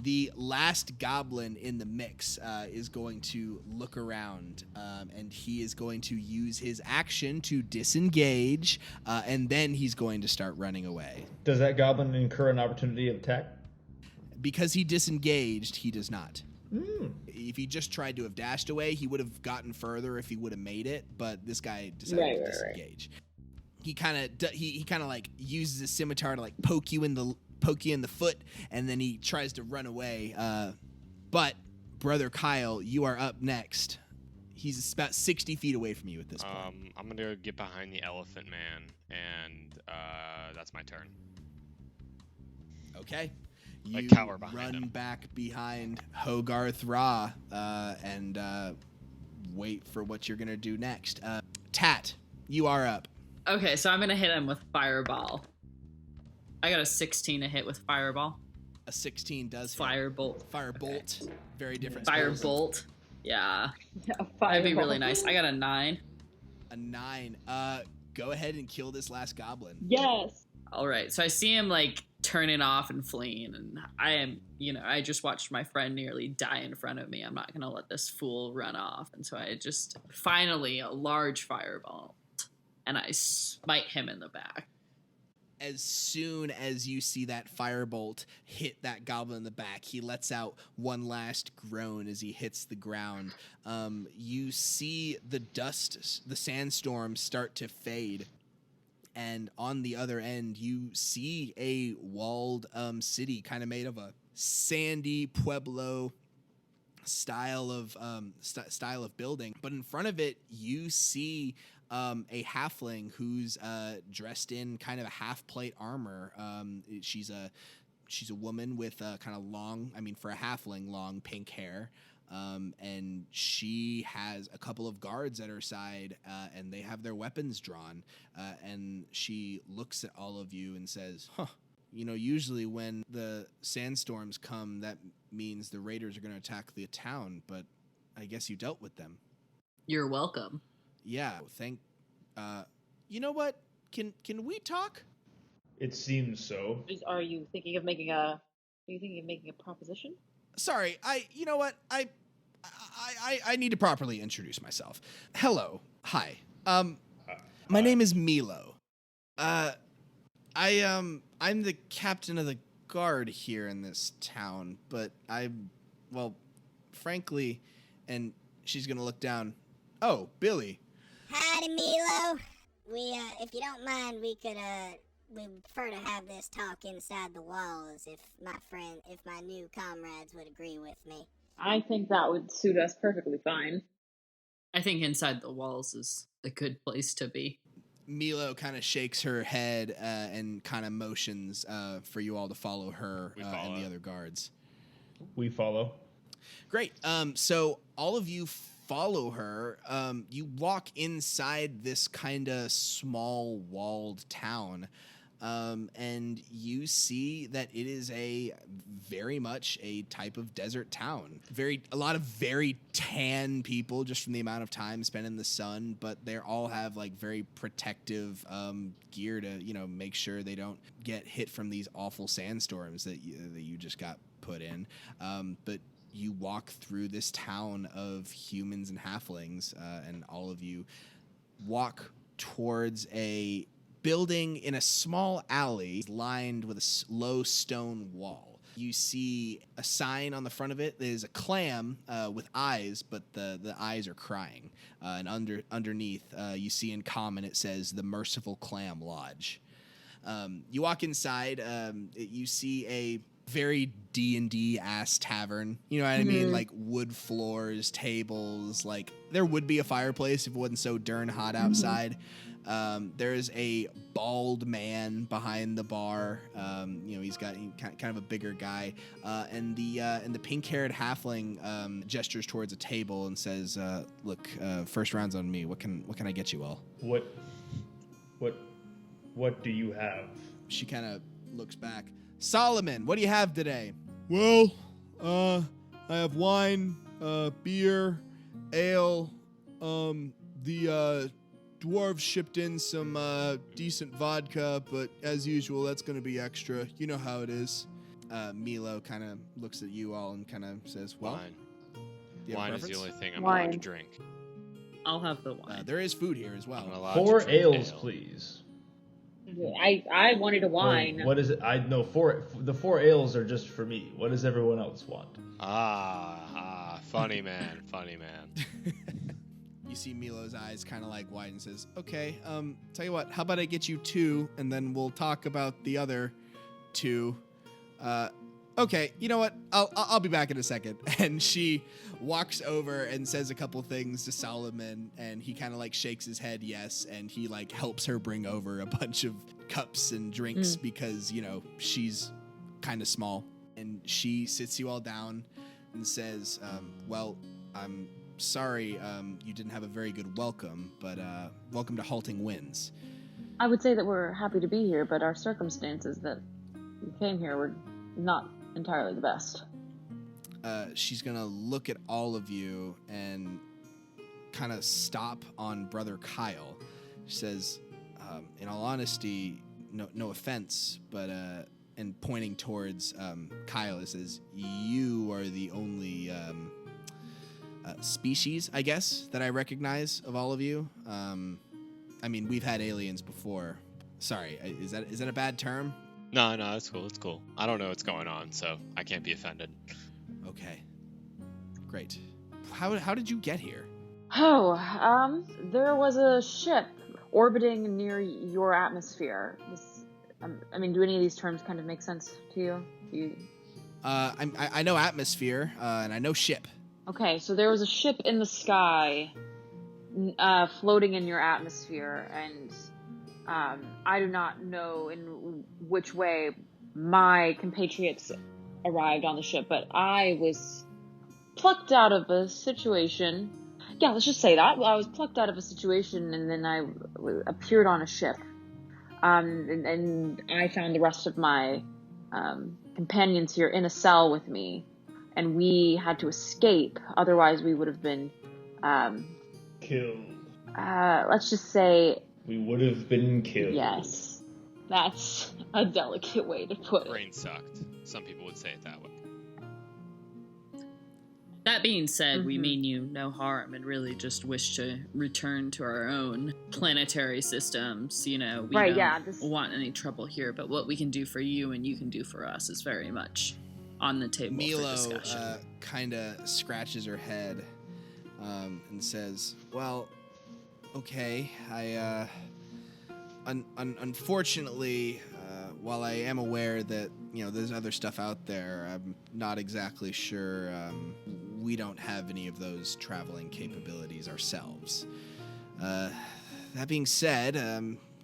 The last goblin in the mix is going to look around, and he is going to use his action to disengage, and then he's going to start running away. Does that goblin incur an opportunity of attack? Because he disengaged, he does not. If he just tried to have dashed away, he would have gotten further if he would have made it, but this guy decided to disengage. He kind of like uses his scimitar to like poke you in the foot, and then he tries to run away. But Brother Kyle, you are up next. He's about 60 feet away from you at this point. I'm gonna get behind the elephant man, and that's my turn. Okay. Like You cower behind run him. back behind Hogarth-Rä and wait for what you're gonna do next. Tat, you are up. Okay, so I'm gonna hit him with fireball. I got a 16 to hit with fireball. A 16 does hit. Firebolt. Firebolt. Okay. Very different. spells. Firebolt. Yeah. Yeah, That'd be really nice. I got a 9. A 9. Go ahead and kill this last goblin. Yes. All right. So I see him like turning off and fleeing, and I just watched my friend nearly die in front of me. I'm not gonna let this fool run off, and so I just finally a large fireball, and I smite him in the back. As soon as you see that firebolt hit that goblin in the back, he lets out one last groan as he hits the ground. You see the dust, the sandstorm start to fade. And on the other end, you see a walled city kind of made of a sandy Pueblo style of building. But in front of it, you see a halfling who's dressed in kind of a half-plate armor. She's a woman with kind of long, for a halfling, long pink hair. And she has a couple of guards at her side, and they have their weapons drawn. And she looks at all of you and says, usually when the sandstorms come, that means the raiders are going to attack the town, but I guess you dealt with them. You're welcome. Yeah, you know what? Can we talk? It seems so. Are you thinking of making a proposition? Sorry, you know what? I need to properly introduce myself. Hello. Hi. My name is Milo. I'm the captain of the guard here in this town, but frankly, and she's gonna look down. Oh, Billy. Howdy, Milo. If you don't mind, we prefer to have this talk inside the walls if my new comrades would agree with me. I think that would suit us perfectly fine. I think inside the walls is a good place to be. Milo kind of shakes her head and kind of motions for you all to follow her and the other guards. We follow. Great. So all of you follow her. You walk inside this kind of small walled town, and you see that it is very much a type of desert town. A lot of very tan people, just from the amount of time spent in the sun, but they all have like very protective gear to make sure they don't get hit from these awful sandstorms that you just got put in. But you walk through this town of humans and halflings, and all of you walk towards a building in a small alley lined with a low stone wall. You see a sign on the front of it. There's a clam with eyes, but the eyes are crying. And underneath, you see in common, it says the Merciful Clam Lodge. You walk inside, you see a very D&D ass tavern. You know what I mean? Like wood floors, tables, like there would be a fireplace if it wasn't so darn hot outside. There's a bald man behind the bar. He's kind of a bigger guy. And the pink-haired halfling gestures towards a table and says, "Look, first round's on me. What can I get you all?" What do you have? She kind of looks back. Solomon, what do you have today? Well, I have wine, beer, ale. The dwarves shipped in some decent vodka, but as usual, that's going to be extra. You know how it is. Milo kind of looks at you all and kind of says, well, wine. You Wine is the only thing I'm Wine. allowed to drink. I'll have the wine. There is food here as I'm well. allowed 4 to drink ales, ale. please. I wanted a wine. What is it? I know the 4 ales are just for me. What does everyone else want? Funny man. You see Milo's eyes kind of like widen and says, okay, tell you what, how about I get you 2 and then we'll talk about the other 2. Okay, you know what? I'll be back in a second. And she walks over and says a couple things to Solomon, and he kind of like shakes his head yes, and he like helps her bring over a bunch of cups and drinks because, she's kind of small. And she sits you all down and says, well, I'm sorry you didn't have a very good welcome, but welcome to Halting Winds. I would say that we're happy to be here, but our circumstances that we came here were not entirely the best. She's gonna look at all of you and kind of stop on Brother Kyle. She says, in all honesty, no offense, but and pointing towards Kyle, it says, you are the only species, I guess, that I recognize of all of you. I mean, we've had aliens before. Sorry, is that a bad term? No, it's cool. It's cool. I don't know what's going on, so I can't be offended. Okay, great. How did you get here? There was a ship orbiting near your atmosphere. Do any of these terms kind of make sense to you? I know atmosphere, and I know ship. Okay, so there was a ship in the sky, floating in your atmosphere, and I do not know in which way my compatriots arrived on the ship, but I was plucked out of a situation. Yeah, let's just say that. I was plucked out of a situation, and then I appeared on a ship. And I found the rest of my companions here in a cell with me, and we had to escape. Otherwise, we would have been Killed. Let's just say We would have been killed. yes. That's a delicate way to put it. Brain sucked. Some people would say it that way. That being said, we mean you no harm and really just wish to return to our own planetary systems. We don't want any trouble here, but what we can do for you and you can do for us is very much on the table for Milo discussion. kind of scratches her head and says, well, okay, I unfortunately, while I am aware that, there's other stuff out there, I'm not exactly sure we don't have any of those traveling capabilities ourselves. that being said,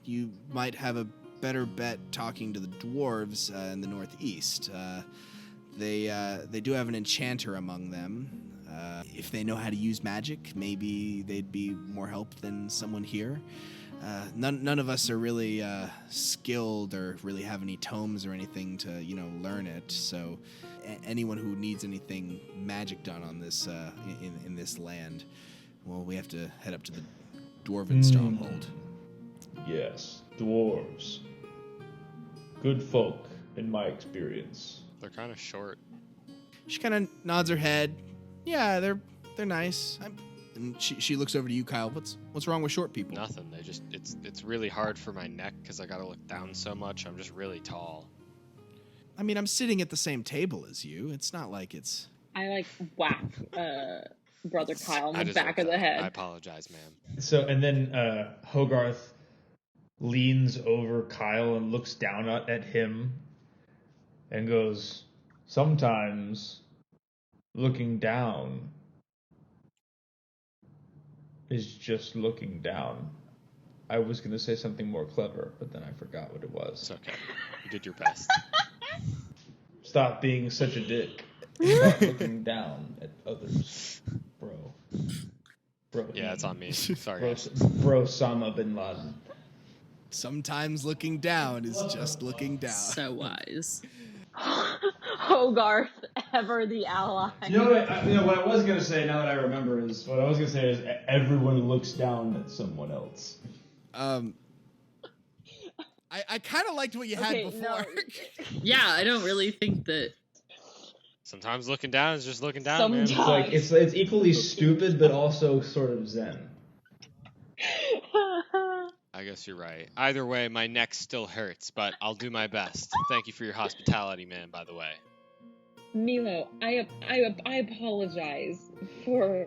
you might have a better bet talking to the dwarves in the northeast. They do have an enchanter among them. If they know how to use magic, maybe they'd be more help than someone here. None of us are really skilled or really have any tomes or anything to, learn it. So anyone who needs anything magic done on this in this land, well, we have to head up to the dwarven stronghold. Yes, dwarves. Good folk, in my experience. They're kind of short. She kind of nods her head. Yeah, they're nice. And she looks over to you, Kyle. What's wrong with short people? Nothing. They just it's really hard for my neck because I gotta look down so much. I'm just really tall. I mean, I'm sitting at the same table as you. It's not like it's. I whack brother Kyle in the back of the I head. apologize, ma'am. So, and then Hogarth leans over Kyle and looks down at him and goes, sometimes looking down is just looking down. I was going to say something more clever, but then I forgot what it was. It's okay. You did your best. Stop being such a dick. Stop looking down at others, bro. Yeah, it's on me. Sorry, guys. Bro, Osama bin Laden. Sometimes looking down is just looking down. So wise. Hogarth, ever the ally. What I was gonna say, now that I remember, is everyone looks down at someone else. I kind of liked what you had before. No. Yeah, I don't really think that. Sometimes looking down is just looking down, man. It's it's equally stupid, but also sort of zen. I guess you're right. Either way, my neck still hurts, but I'll do my best. Thank you for your hospitality, man, by the way. Milo, I apologize for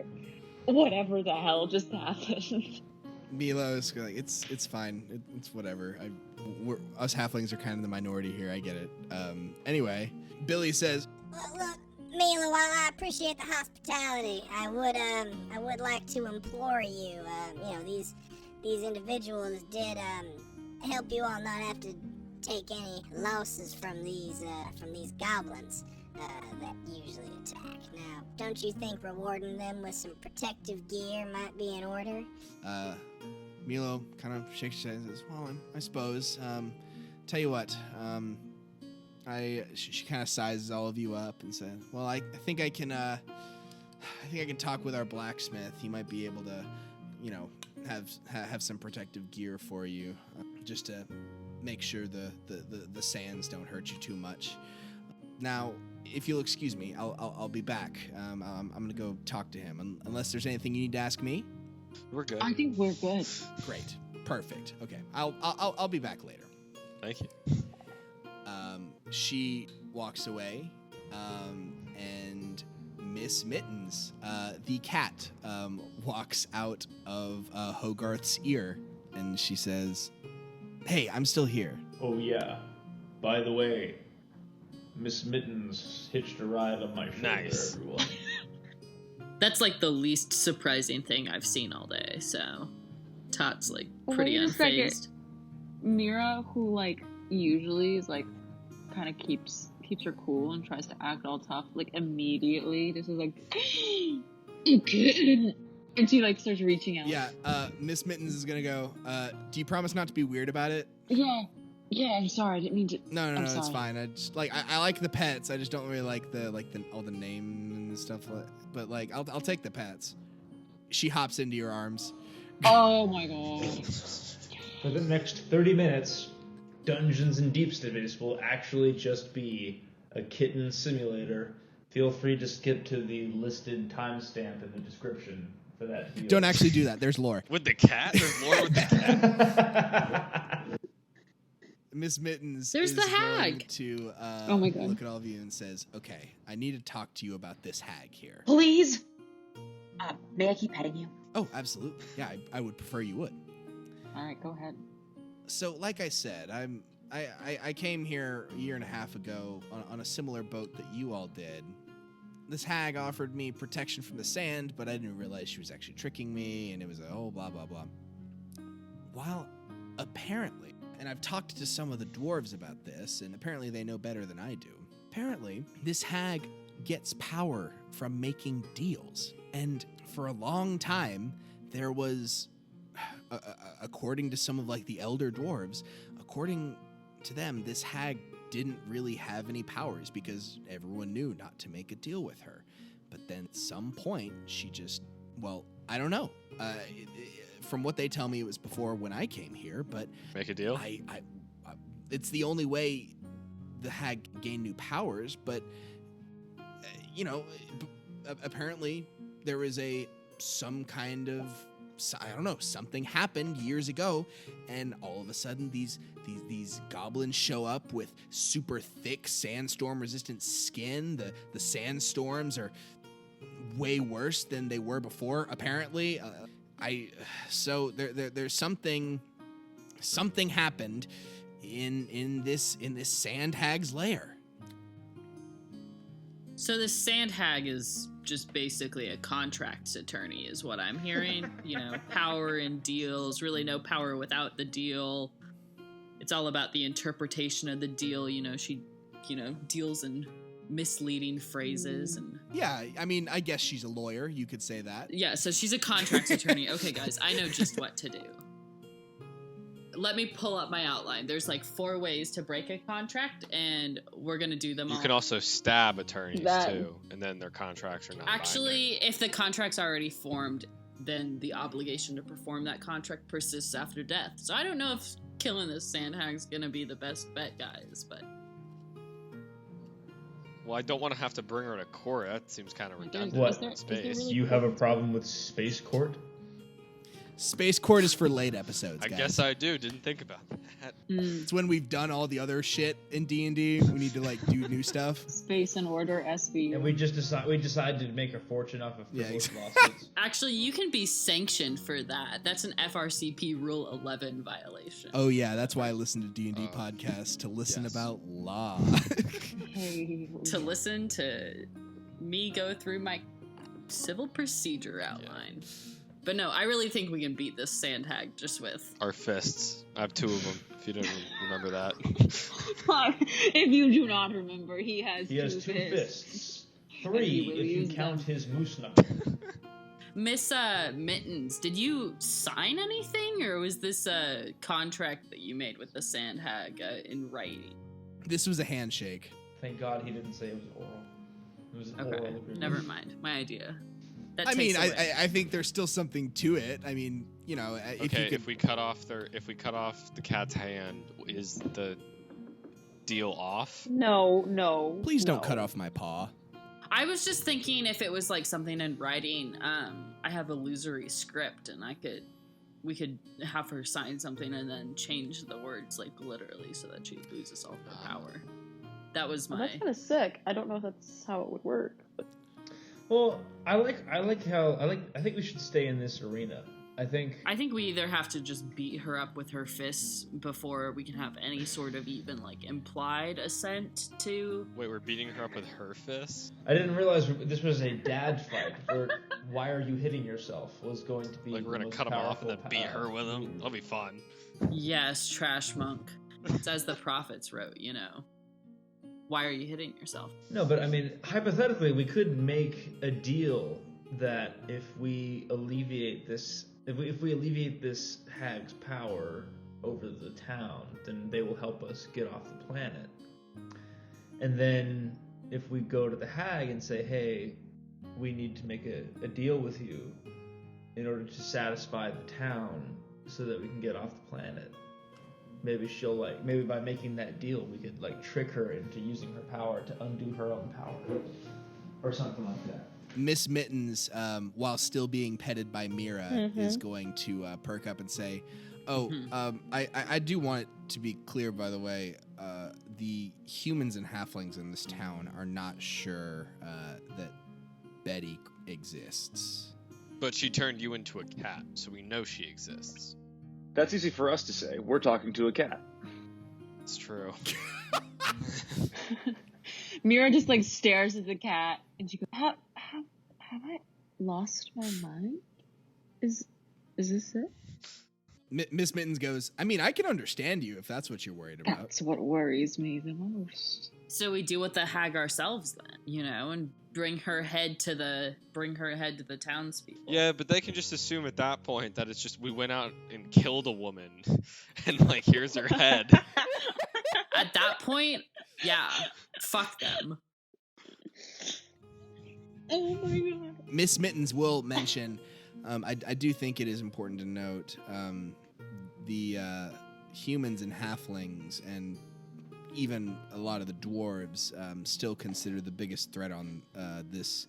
whatever the hell just happened. Milo's like, it's fine. It's whatever. Us halflings are kind of the minority here. I get it. Anyway, Billy says, Well, look, Milo, while I appreciate the hospitality, I would like to implore you. These individuals did help you all not have to take any losses from these goblins that usually attack. Now, don't you think rewarding them with some protective gear might be in order? Milo kind of shakes his head and says, well, I suppose. Tell you what, she kind of sizes all of you up and says, well, I think I can talk with our blacksmith. He might be able to, have some protective gear for you, just to make sure the sands don't hurt you too much. Now, if you'll excuse me, I'll be back. I'm gonna go talk to him. Unless there's anything you need to ask me. We're good. I think we're good. Great, perfect. Okay, I'll be back later. Thank you. She walks away, and Miss Mittens, the cat, walks out of Hogarth's ear, and she says, "Hey, I'm still here." Oh yeah. By the way, Miss Mittens hitched a ride on my shoulder, Nice. everyone. That's like the least surprising thing I've seen all day, so Tat's like pretty Wait a second. unfazed. Mira, who usually is kind of keeps her cool and tries to act all tough, immediately just is okay. And she starts reaching out. Yeah, Miss Mittens is gonna go, do you promise not to be weird about it? Yeah, I'm sorry, I didn't mean to. No, I'm it's sorry. fine. I just I like the pets. I just don't really like the all the name and stuff. But I'll take the pets. She hops into your arms. Oh my god. For the next 30 minutes, Dungeons and Deepspace will actually just be a kitten simulator. Feel free to skip to the listed timestamp in the description for that video. Don't actually do that. There's lore. With the cat? There's more with the cat. Miss Mittens There's is the going hag. to Oh my God. look at all of you and says, okay, I need to talk to you about this hag here. Please. May I keep petting you? Oh, absolutely. Yeah, I would prefer you would. All right, go ahead. So, like I said, I came here a year and a half ago on a similar boat that you all did. This hag offered me protection from the sand, but I didn't realize she was actually tricking me, and it was a whole blah, blah, blah. while apparently, and I've talked to some of the dwarves about this, and apparently they know better than I do. Apparently, this hag gets power from making deals. And for a long time, there was, according to some of like the elder dwarves, according to them, this hag didn't really have any powers because everyone knew not to make a deal with her. But then at some point, she just, well, I don't know. From what they tell me, it was before when I came here, but Make a deal? I it's the only way the hag gained new powers, but apparently there was some kind of, I don't know, something happened years ago, and all of a sudden these goblins show up with super thick sandstorm resistant skin. The sandstorms are way worse than they were before, apparently. So there's something happened in this sand hag's lair. So the sand hag is just basically a contracts attorney, is what I'm hearing. Power in deals, really no power without the deal. It's all about the interpretation of the deal. She, deals in misleading phrases and. Yeah, I mean, I guess she's a lawyer. You could say that. Yeah, so she's a contracts attorney. Okay, guys, I know just what to do. Let me pull up my outline. There's like 4 ways to break a contract, and we're gonna do them all. You can also stab attorneys too, and then their contracts are not Actually, if the contract's already formed, then the obligation to perform that contract persists after death. So I don't know if killing this sand hag's gonna be the best bet, guys, but... Well, I don't want to have to bring her to court. That seems kind of redundant. What? In space. You have a problem with space court? Space court is for late episodes, I guys. guess I do. Didn't think about that. It's when we've done all the other shit in D&D. We need to do new stuff. Space and Order SB. And we decided to make a fortune off of frivolous exactly. lawsuits. Actually, you can be sanctioned for that. That's an FRCP Rule 11 violation. Oh yeah, that's why I listen to D&D podcasts, to listen about law. To listen to me go through my civil procedure outline. Yeah. But no, I really think we can beat this sand hag just with our fists. I have 2 of them, if you don't remember that. If you do not remember, he has 2 fists. 3 if you count his moose knuckle. Miss Mittens, did you sign anything, or was this a contract that you made with the sand hag in writing? This was a handshake. Thank God he didn't say it was oral. It was an oral agreement. Never mind. My idea. I think there's still something to it. I mean, if we cut off the cat's hand, is the deal off? No. Please don't cut off my paw. I was just thinking if it was like something in writing. I have a illusory script, and we could have her sign something and then change the words like literally so that she loses all her power. That was my. That's kind of sick. I don't know if that's how it would work. But... Well, I think we should stay in this arena. I think we either have to just beat her up with her fists before we can have any sort of even like implied assent to. Wait, we're beating her up with her fists? I didn't realize this was a dad fight. Where why are you hitting yourself was going to be like we're gonna cut him off and then beat her with him. That'll be fun. Yes, trash monk. It's as the prophets wrote, Why are you hitting yourself? No, but I mean, hypothetically, we could make a deal that if we alleviate this hag's power over the town, then they will help us get off the planet. And then if we go to the hag and say, hey, we need to make a deal with you in order to satisfy the town so that we can get off the planet. Maybe by making that deal, we could trick her into using her power to undo her own power, or something like that. Miss Mittens, while still being petted by Meera, is going to perk up and say, I do want it to be clear, by the way, the humans and halflings in this town are not sure that Betty exists. But she turned you into a cat, so we know she exists. That's easy for us to say. We're talking to a cat. It's true. Meera just stares at the cat and she goes, have I lost my mind? Is this it? Miss Mittens goes, I mean, I can understand you if that's what you're worried about. That's what worries me the most. So we deal with the hag ourselves then, and bring her head to the townspeople. Yeah, but they can just assume at that point that it's just we went out and killed a woman, and like here's her head. At that point, yeah, fuck them. Oh my god. Miss Mittens will mention, I do think it is important to note, the humans and halflings and even a lot of the dwarves still consider the biggest threat on this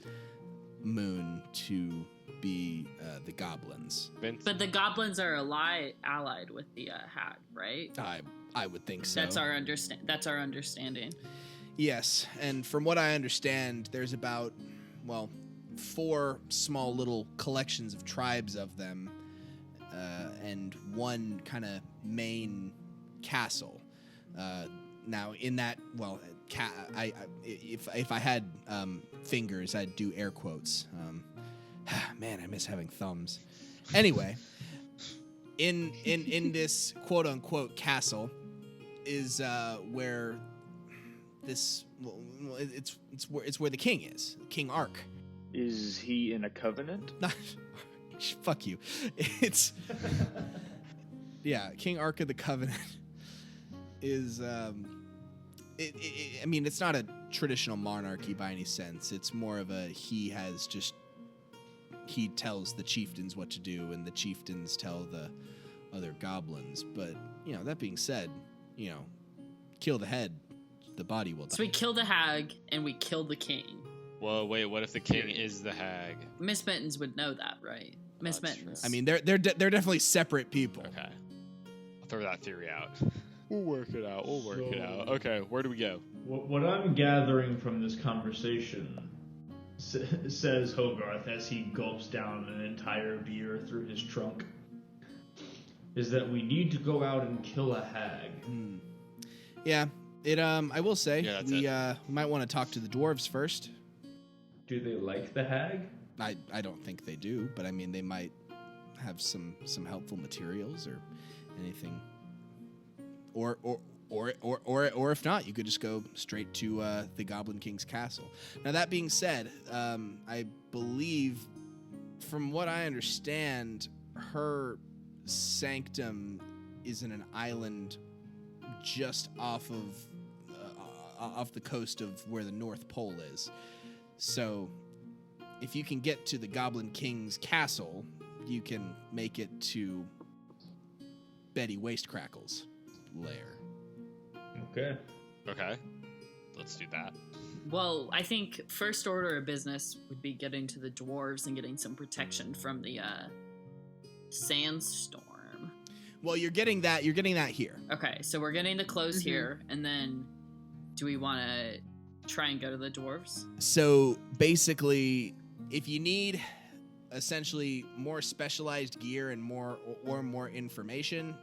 moon to be the goblins. But the goblins are allied with the hag, right? I would think so. That's our understanding. Yes, and from what I understand, there's about, 4 small little collections of tribes of them, and one kind of main castle. Now, in that, if I had fingers, I'd do air quotes. Man, I miss having thumbs. Anyway, in this quote unquote castle is where this it's where the king is, King Ark. Is he in a covenant? Fuck you. It's King Ark of the Covenant is I mean, it's not a traditional monarchy by any sense. It's more of a he tells the chieftains what to do, and the chieftains tell the other goblins. But that being said, kill the head, the body will die. So we kill the hag and we kill the king. Well, wait, what if the king is the hag? Miss Mittens would know that, right? Miss Mittens. I mean, they're definitely separate people. Okay, I'll throw that theory out. We'll work it out. Okay, where do we go? What I'm gathering from this conversation, says Hogarth as he gulps down an entire beer through his trunk, is that we need to go out and kill a hag. Yeah, I will say, we might want to talk to the dwarves first. Do they like the hag? I don't think they do, but I mean, they might have some helpful materials or anything. Or if not, you could just go straight to the Goblin King's castle. Now, that being said, I believe, from what I understand, her sanctum is in an island just off the coast of where the North Pole is. So, if you can get to the Goblin King's castle, you can make it to Betty Wastecrackle's lair. Okay. Let's do that. Well, I think first order of business would be getting to the dwarves and getting some protection from the sandstorm. Well, you're getting that here. Okay, so we're getting the clothes here, and then do we want to try and go to the dwarves? So basically, if you need essentially more specialized gear and more information,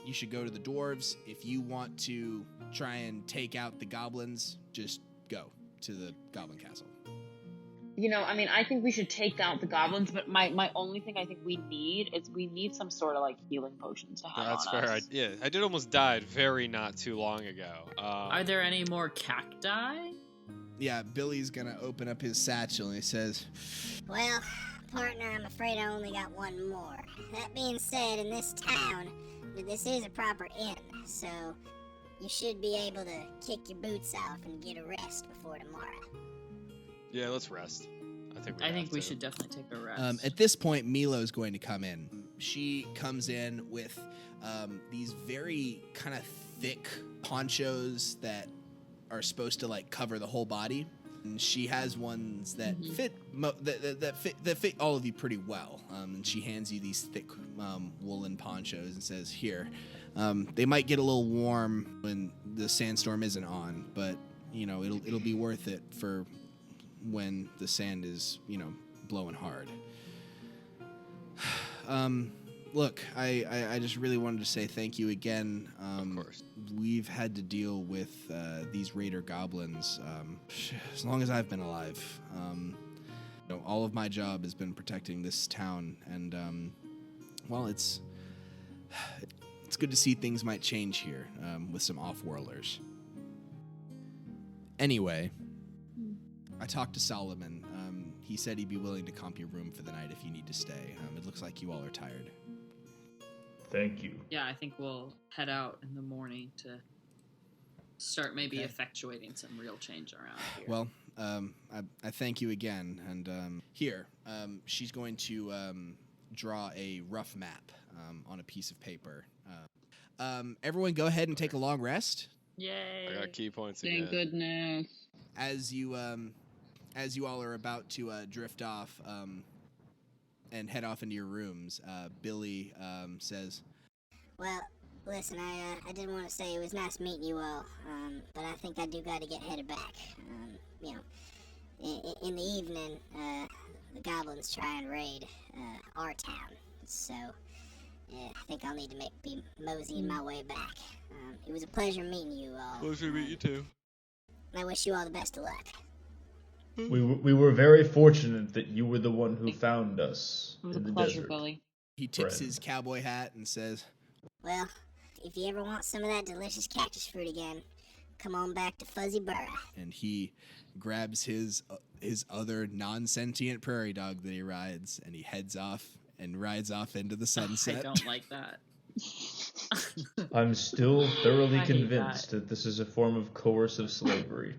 you should go to the dwarves. If you want to try and take out the goblins, just go to the goblin castle. I think we should take out the goblins, but my only thing I think we need is some sort of healing potions to have. That's on fair. us. I did almost died not too long ago. Are there any more cacti? Yeah, Billy's gonna open up his satchel and he says, Well, partner, I'm afraid I only got one more. That being said, in this town, this is a proper inn, so you should be able to kick your boots off and get a rest before tomorrow. Yeah, let's rest. I think we should definitely take a rest. At this point, Milo's going to come in. She comes in with these very kind of thick ponchos that are supposed to cover the whole body. And she has ones that fit that fit all of you pretty well. And she hands you these thick woolen ponchos and says, "Here, they might get a little warm when the sandstorm isn't on, but it'll be worth it for when the sand is blowing hard." Look, I just really wanted to say thank you again. Of course. We've had to deal with these raider goblins as long as I've been alive. All of my job has been protecting this town, and it's It's good to see things might change here with some off-worlders. Anyway, I talked to Solomon. He said he'd be willing to comp your room for the night if you need to stay. It looks like you all are tired. Thank you. Yeah, I think we'll head out in the morning to start maybe effectuating some real change around here. Well, I thank you again. And here, she's going to draw a rough map on a piece of paper. Everyone go ahead and take a long rest. Yay! I got key points again. Thank goodness. As you all are about to drift off and head off into your rooms, Billy says, Well, listen, I did want to say it was nice meeting you all, but I think I do got to get headed back. In the evening, the goblins try and raid our town, so I think I'll need to be moseying my way back. It was a pleasure meeting you all. Pleasure to meet you too. I wish you all the best of luck. We were very fortunate that you were the one who found us It was in a the pleasure, desert. Billy. he tips Friend. his cowboy hat and says, Well, if you ever want some of that delicious cactus fruit again, come on back to Fuzzy Burra. and he grabs his other non-sentient prairie dog that he rides, and he heads off and rides off into the sunset. I don't like that. I'm still thoroughly I hate convinced that this is a form of coercive slavery.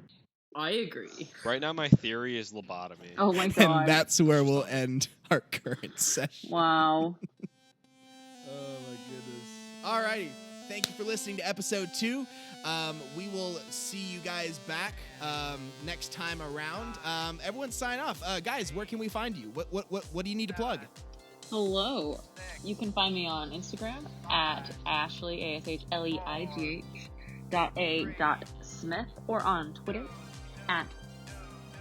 I agree. Right now, my theory is lobotomy. Oh my And god. that's where we'll end our current session. Wow. Oh my goodness. Alrighty. Thank you for listening to episode 2. We will see you guys back next time around. Everyone sign off. Guys, where can we find you? What do you need to plug? Hello. You can find me on Instagram at Ashleigh, ASHLEIGH.A.Smith, or on Twitter at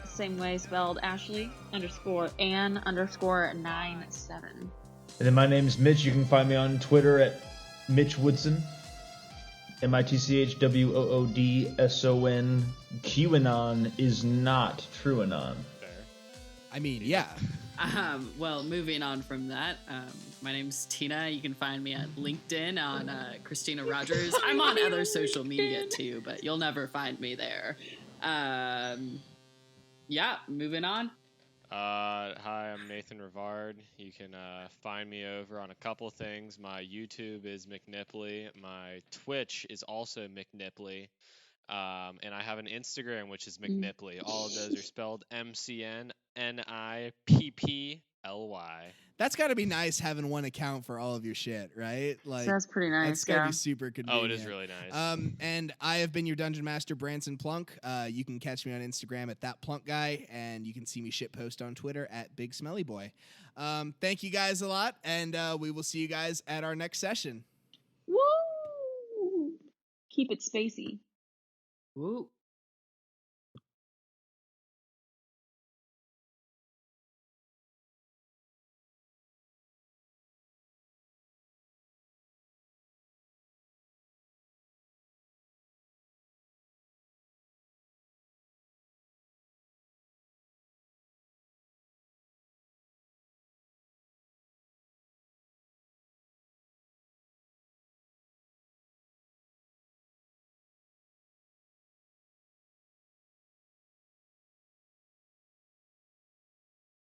same way spelled Ashley_Ann_97. And then my name's Mitch. You can find me on Twitter at Mitch Woodson. MITCHWOODSON. QAnon is not true anon. Fair. I mean, yeah. Well, moving on from that, my name's Tena. You can find me at LinkedIn on Christina Rogers. I'm on other social media too, but you'll never find me there. Yeah, moving on. Hi, I'm Nathan Rivard. You can find me over on a couple things. My YouTube is McNipley. My Twitch is also McNipley. And I have an Instagram, which is McNipley. All of those are spelled MCNNIPPLY. That's got to be nice having one account for all of your shit, right? Like That's pretty nice. That's got to be super convenient. Oh, it is really nice. And I have been your Dungeon Master, Branson Plunk. You can catch me on Instagram at ThatPlunkGuy, and you can see me shitpost on Twitter at Big Smelly Boy. Thank you guys a lot, and we will see you guys at our next session. Woo! Keep it spacey. Woo.